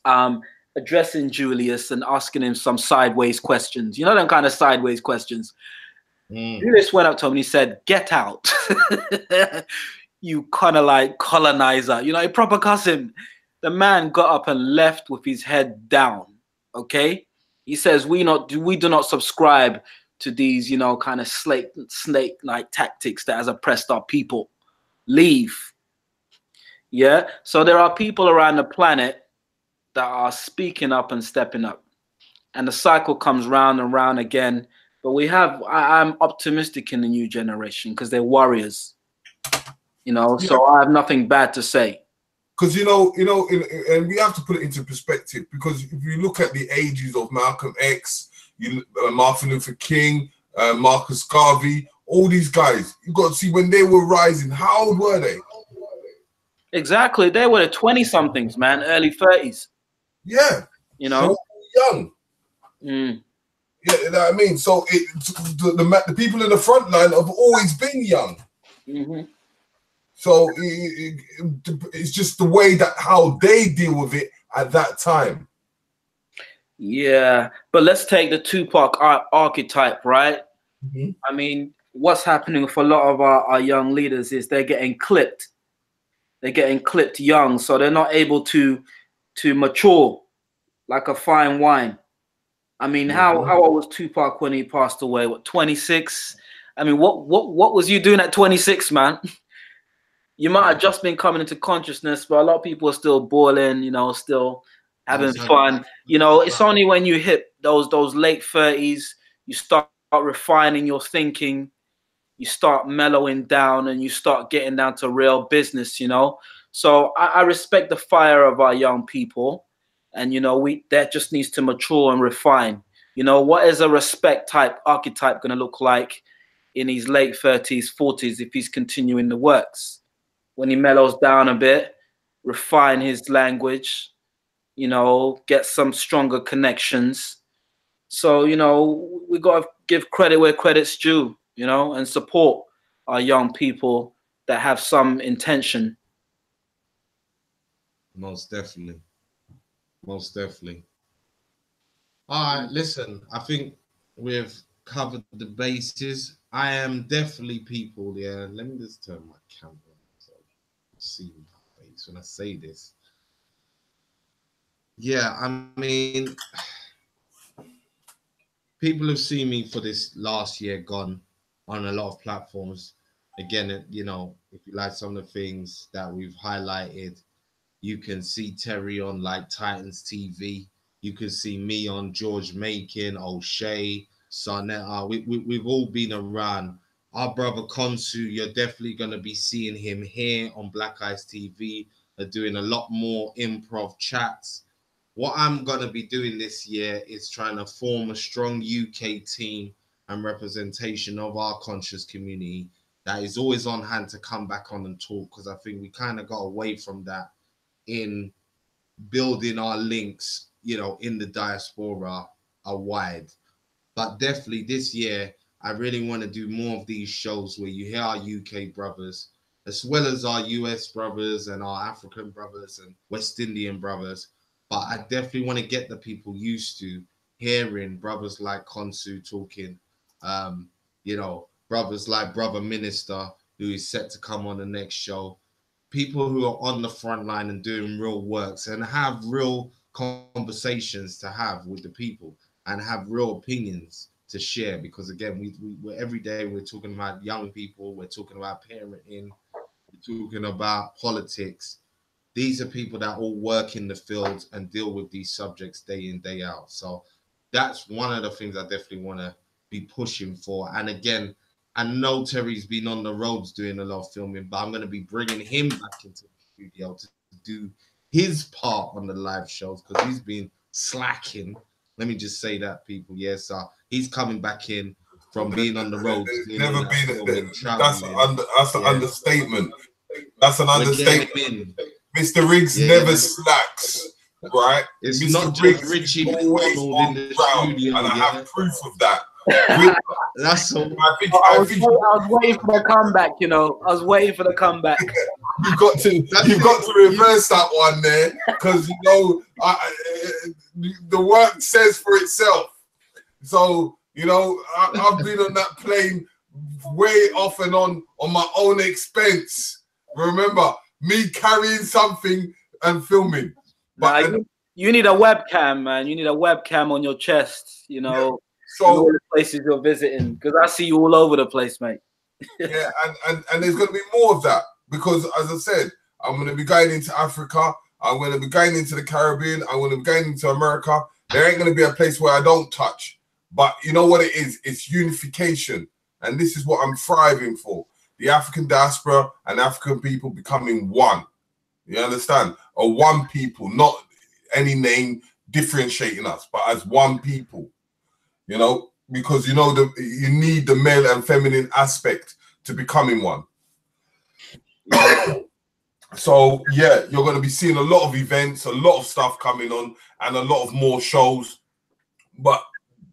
addressing Julius and asking him some sideways questions. You know, them kind of sideways questions. Julius went up to him and he said, "Get out, you kind of like colonizer." You know, he proper cussed him. The man got up and left with his head down. Okay, he says, we do not subscribe to these, you know, kind of snake-like tactics that has oppressed our people. Leave. Yeah, so there are people around the planet that are speaking up and stepping up, and the cycle comes round and round again. But I'm optimistic in the new generation because they're warriors, you know. Yeah. So I have nothing bad to say. Because and we have to put it into perspective. Because if you look at the ages of Malcolm X, Martin Luther King, Marcus Garvey, all these guys, you got to see when they were rising. How old were they? Exactly, they were the 20-somethings, man, early 30s. Yeah, you know, so young. Yeah, you know what I mean. So the people in the front line have always been young. So it's just the way that how they deal with it at that time. Yeah, but let's take the Tupac archetype, right? I mean, what's happening with a lot of our young leaders is they're getting clipped. They're getting clipped young, so they're not able to mature like a fine wine. I mean, how old was Tupac when he passed away? What, 26? I mean, what was you doing at 26, man? You might have just been coming into consciousness, but a lot of people are still boiling, you know, still having fun. You know, it's only when you hit those late 30s, you start refining your thinking, you start mellowing down and you start getting down to real business, you know. So I respect the fire of our young people, and you know, that just needs to mature and refine. You know, what is a respect type archetype going to look like in his late 30s, 40s if he's continuing the works? When he mellows down a bit, refine his language, you know, get some stronger connections. So, you know, we got to give credit where credit's due, you know, and support our young people that have some intention. Most definitely. Most definitely. All right, listen, I think we've covered the bases. I am definitely people, yeah. Let me just turn my camera on so you see my face when I say this. Yeah, I mean, people have seen me for this last year gone on a lot of platforms. Again, you know, if you like some of the things that we've highlighted, you can see Terry on like Titans TV. You can see me on George Makin, O'Shea, Sarnetta. We've all been around. Our brother Konsu, you're definitely going to be seeing him here on Black Eyes TV. They're doing a lot more improv chats. What I'm going to be doing this year is trying to form a strong UK team and representation of our conscious community that is always on hand to come back on and talk, because I think we kind of got away from that in building our links, you know, in the diaspora are wide. But definitely this year, I really want to do more of these shows where you hear our UK brothers, as well as our US brothers and our African brothers and West Indian brothers. But I definitely want to get the people used to hearing brothers like Konsu talking, you know, brothers like Brother Minister, who is set to come on the next show. People who are on the front line and doing real works and have real conversations to have with the people and have real opinions to share. Because again, we're every day we're talking about young people, we're talking about parenting, we're talking about politics. These are people that all work in the field and deal with these subjects day in, day out. So that's one of the things I definitely want to be pushing for. And again, I know Terry's been on the roads doing a lot of filming, but I'm going to be bringing him back into the studio to do his part on the live shows, because he's been slacking. Let me just say that, people. Yes, he's coming back in from being on the roads. Never been. That's an understatement. That's an understatement. Mr. Riggs never slacks, right? It's Mr. not Riggs just Richie always on the ground, studio, and I have proof of that. That's so. I was waiting for the comeback. You know, I was waiting for the comeback. You've got to reverse that one there, because you know the work says for itself. So you know I've been on that plane way off and on my own expense. Remember me carrying something and filming. But you need a webcam, man. You need a webcam on your chest. You know. Yeah. So all the places you're visiting, because I see you all over the place, mate. Yeah, and there's going to be more of that, because as I said, I'm going to be going into Africa, I'm going to be going into the Caribbean, I'm going to be going into America. There ain't going to be a place where I don't touch. But you know what it is? It's unification, and this is what I'm thriving for: the African diaspora and African people becoming one. You understand? A one people, not any name differentiating us, but as one people. You know, because you know you need the male and feminine aspect to becoming one. So yeah, you're going to be seeing a lot of events, a lot of stuff coming on, and a lot of more shows. But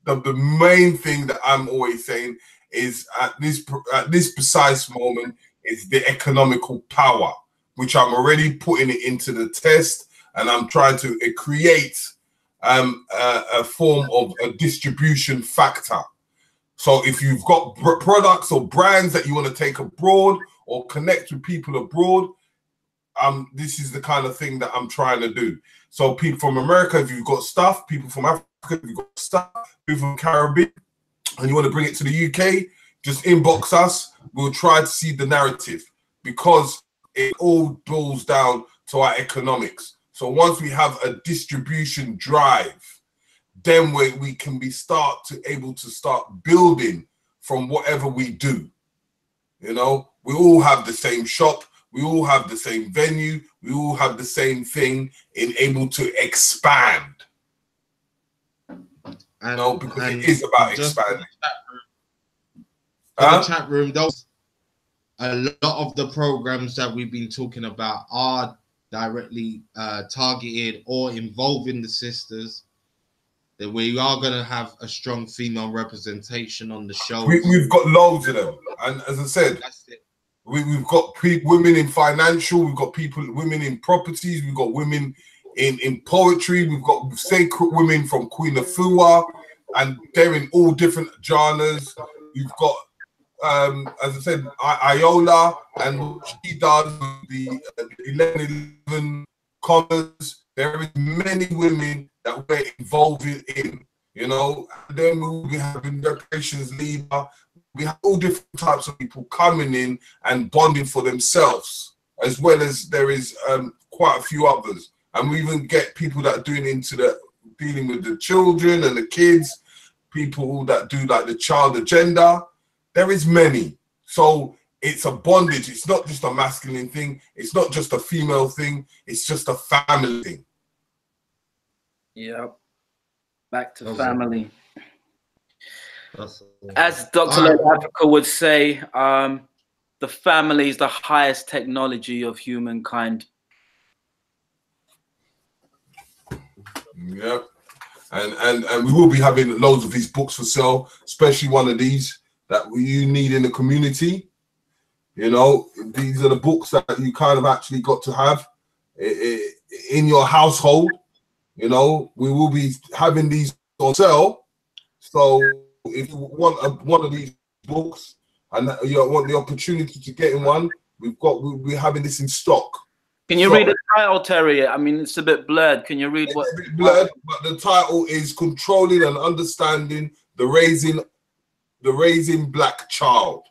the main thing that I'm always saying is at this precise moment is the economical power, which I'm already putting it into the test, and I'm trying to create a form of a distribution factor. So if you've got products or brands that you want to take abroad or connect with people abroad, this is the kind of thing that I'm trying to do. So people from America, if you've got stuff, people from Africa, if you've got stuff, people from Caribbean, and you want to bring it to the UK, just inbox us. We'll try to see the narrative, because it all boils down to our economics. So once we have a distribution drive, then we can able to start building from whatever we do. You know, we all have the same shop, we all have the same venue, we all have the same thing in able to expand. And, no, because it is about expanding. The chat room, those a lot of the programs that we've been talking about are directly targeted or involving the sisters. That we are going to have a strong female representation on the show. We've got loads of them, and as I said, that's it. We've got women in financial, we've got women in properties, we've got women in poetry, we've got sacred women from Queen Afua, and they're in all different genres. You've got, as I said, Iola, and what she does with the 1111 commas. There is many women that we're involved in, you know. And then we'll be having reparations leader. We have all different types of people coming in and bonding for themselves, as well as there is quite a few others. And we even get people that are dealing with the children and the kids, people that do like the child agenda. There is many. So it's a bondage. It's not just a masculine thing. It's not just a female thing. It's just a family thing. Yeah. Back to family. That's As Dr. Led Africa would say, the family is the highest technology of humankind. Yep. And we will be having loads of these books for sale, especially one of these that you need in the community. You know, these are the books that you kind of actually got to have in your household. You know, we will be having these on sale. So if you want one of these books and you want the opportunity to get in one, we're having this in stock. Can you read the title, Terry? I mean, it's a bit blurred. Can you read what? It's a bit blurred, but the title is Controlling and Understanding the Raising Black Child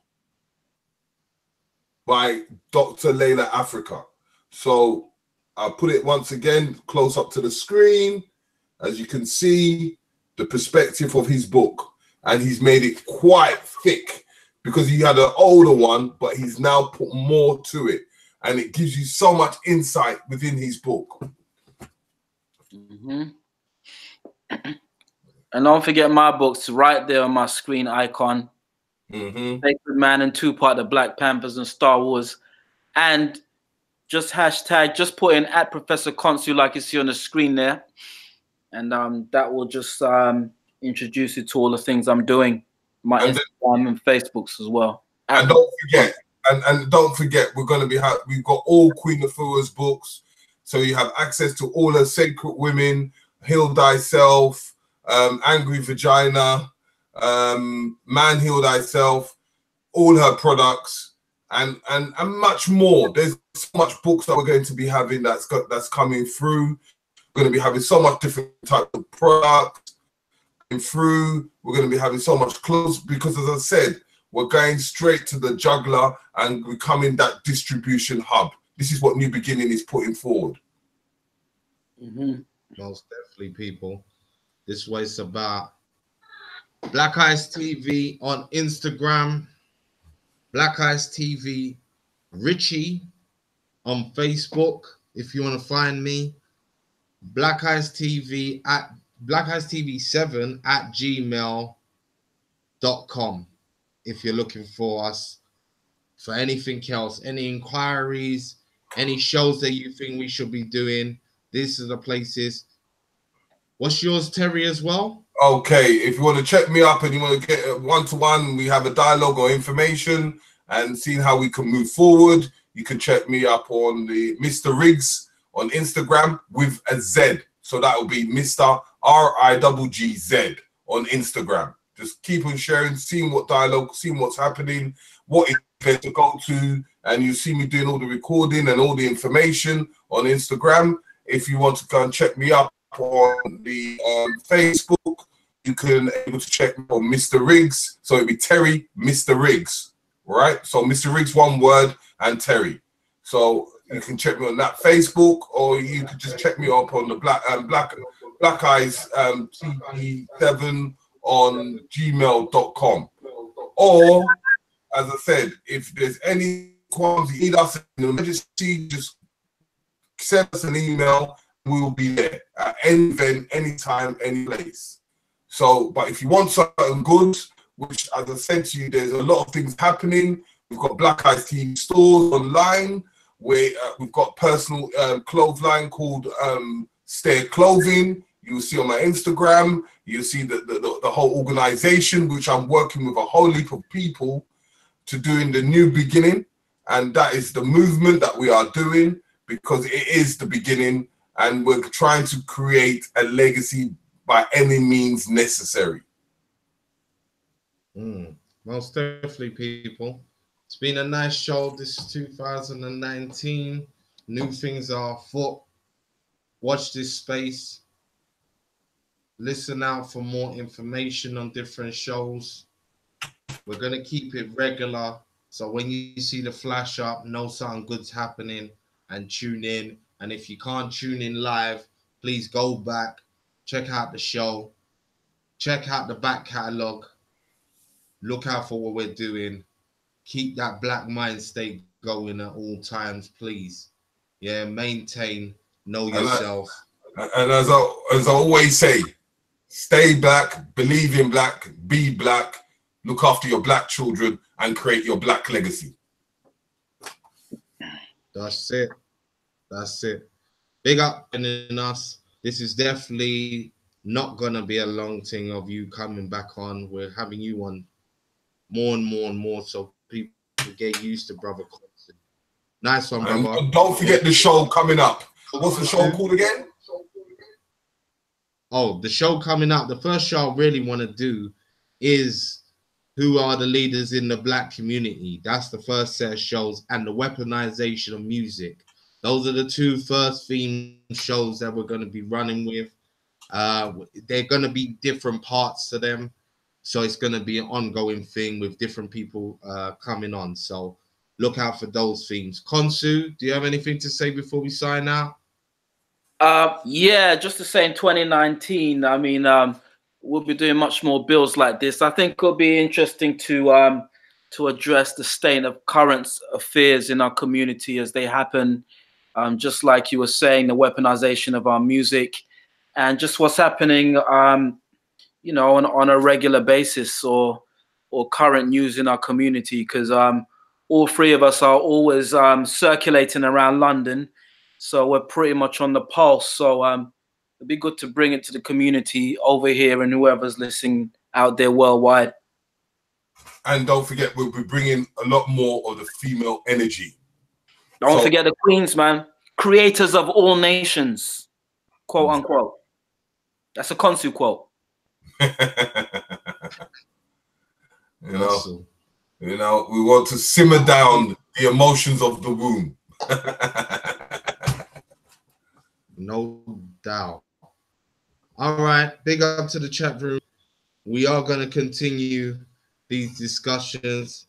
by Dr. Layla Africa. So I'll put it once again close up to the screen. As you can see, the perspective of his book, and he's made it quite thick because he had an older one, but he's now put more to it, and it gives you so much insight within his book. Mm-hmm. And don't forget my books right there on my screen icon. Mm-hmm. Sacred Man and Tupac, the Black Panthers and Star Wars. And just hashtag, just put in at Professor Consu like you see on the screen there. And that will just introduce you to all the things I'm doing. My Instagram and Facebooks as well. And don't forget, and don't forget, we're going to be we've got all Queen Afua's books, so you have access to all her Sacred Women, Heal Thyself, Angry Vagina, Man Heal Thyself, all her products, and much more. There's so much books that we're going to be having that's coming through. We're going to be having so much different types of products through. We're going to be having so much clothes because, as I said, we're going straight to the juggler and becoming that distribution hub. This is what New Beginning is putting forward. Mm-hmm. Most definitely, people. This is what it's about. Black Eyes TV on Instagram. Black Eyes TV Richie on Facebook. If you want to find me. Black Eyes TV at BLACKICETV7 at gmail.com. If you're looking for us for anything else, any inquiries, any shows that you think we should be doing, these are the places. What's yours, Terry, as well? Okay, if you want to check me up and you want to get a one-to-one, we have a dialogue or information and seeing how we can move forward, you can check me up on the Mr. Riggs on Instagram with a Z. So that will be Mr. RIGGZ on Instagram. Just keep on sharing, seeing what dialogue, seeing what's happening, what event to go to, and you see me doing all the recording and all the information on Instagram. If you want to go and check me up on the Facebook, you can able to check me on Mr. Riggs. So it'll be Terry, Mr. Riggs, right? So Mr. Riggs, one word, and Terry. So you can check me on that Facebook, or you can just check me up on the Black Eyes TV7 on gmail.com. Or as I said, if there's any qualms you need us in an emergency, just send us an email. We will be there at any event, anytime, any place. So, but if you want certain goods, which, as I said to you, there's a lot of things happening. We've got Black Ice TV stores online, where we've got personal clothes line called Stair Clothing. You'll see on my Instagram. You'll see the whole organization, which I'm working with a whole heap of people to do in the new beginning. And that is the movement that we are doing, because it is the beginning, and we're trying to create a legacy by any means necessary. Most definitely, people. It's been a nice show. This is 2019. New things are afoot. Watch this space. Listen out for more information on different shows. We're going to keep it regular. So when you see the flash up, know something good's happening, and tune in. And if you can't tune in live, please go back, check out the show, check out the back catalog, look out for what we're doing. Keep that black mind state going at all times, please. Yeah, maintain, know yourself. And as I always say, stay black, believe in black, be black, look after your black children, and create your black legacy. That's it. That's it. Big up in us. This is definitely not gonna be a long thing of you coming back on. We're having you on more and more and more, so people get used to Brother Constant. Nice one, brother. And don't forget the show coming up. What's the show called again? Oh, the show coming up. The first show I really want to do is who are the leaders in the black community. That's the first set of shows, and the weaponization of music. Those are the two first theme shows that we're going to be running with. They're going to be different parts to them. So it's going to be an ongoing thing with different people coming on. So look out for those themes. Konsu, do you have anything to say before we sign out? Yeah, just to say in 2019, I mean, we'll be doing much more bills like this. I think it'll be interesting to address the state of current affairs in our community as they happen. Just like you were saying, the weaponization of our music, and just what's happening, you know, on a regular basis, or current news in our community, because all three of us are always circulating around London, so we're pretty much on the pulse. So it'd be good to bring it to the community over here and whoever's listening out there worldwide. And don't forget, we'll be bringing a lot more of the female energy. Don't forget the queens, man. Creators of all nations, quote unquote. That's a Konsu quote. You know, we want to simmer down the emotions of the womb. No doubt. All right, big up to the chat room. We are going to continue these discussions.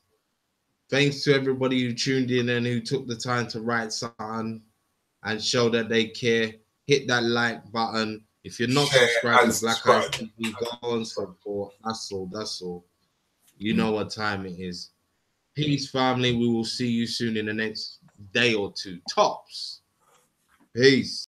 Thanks to everybody who tuned in and who took the time to write something and show that they care. Hit that like button. If you're not subscribed to Black Ice TV, go and support. That's all. That's all. You know what time it is. Peace, family. We will see you soon in the next day or two. Tops. Peace.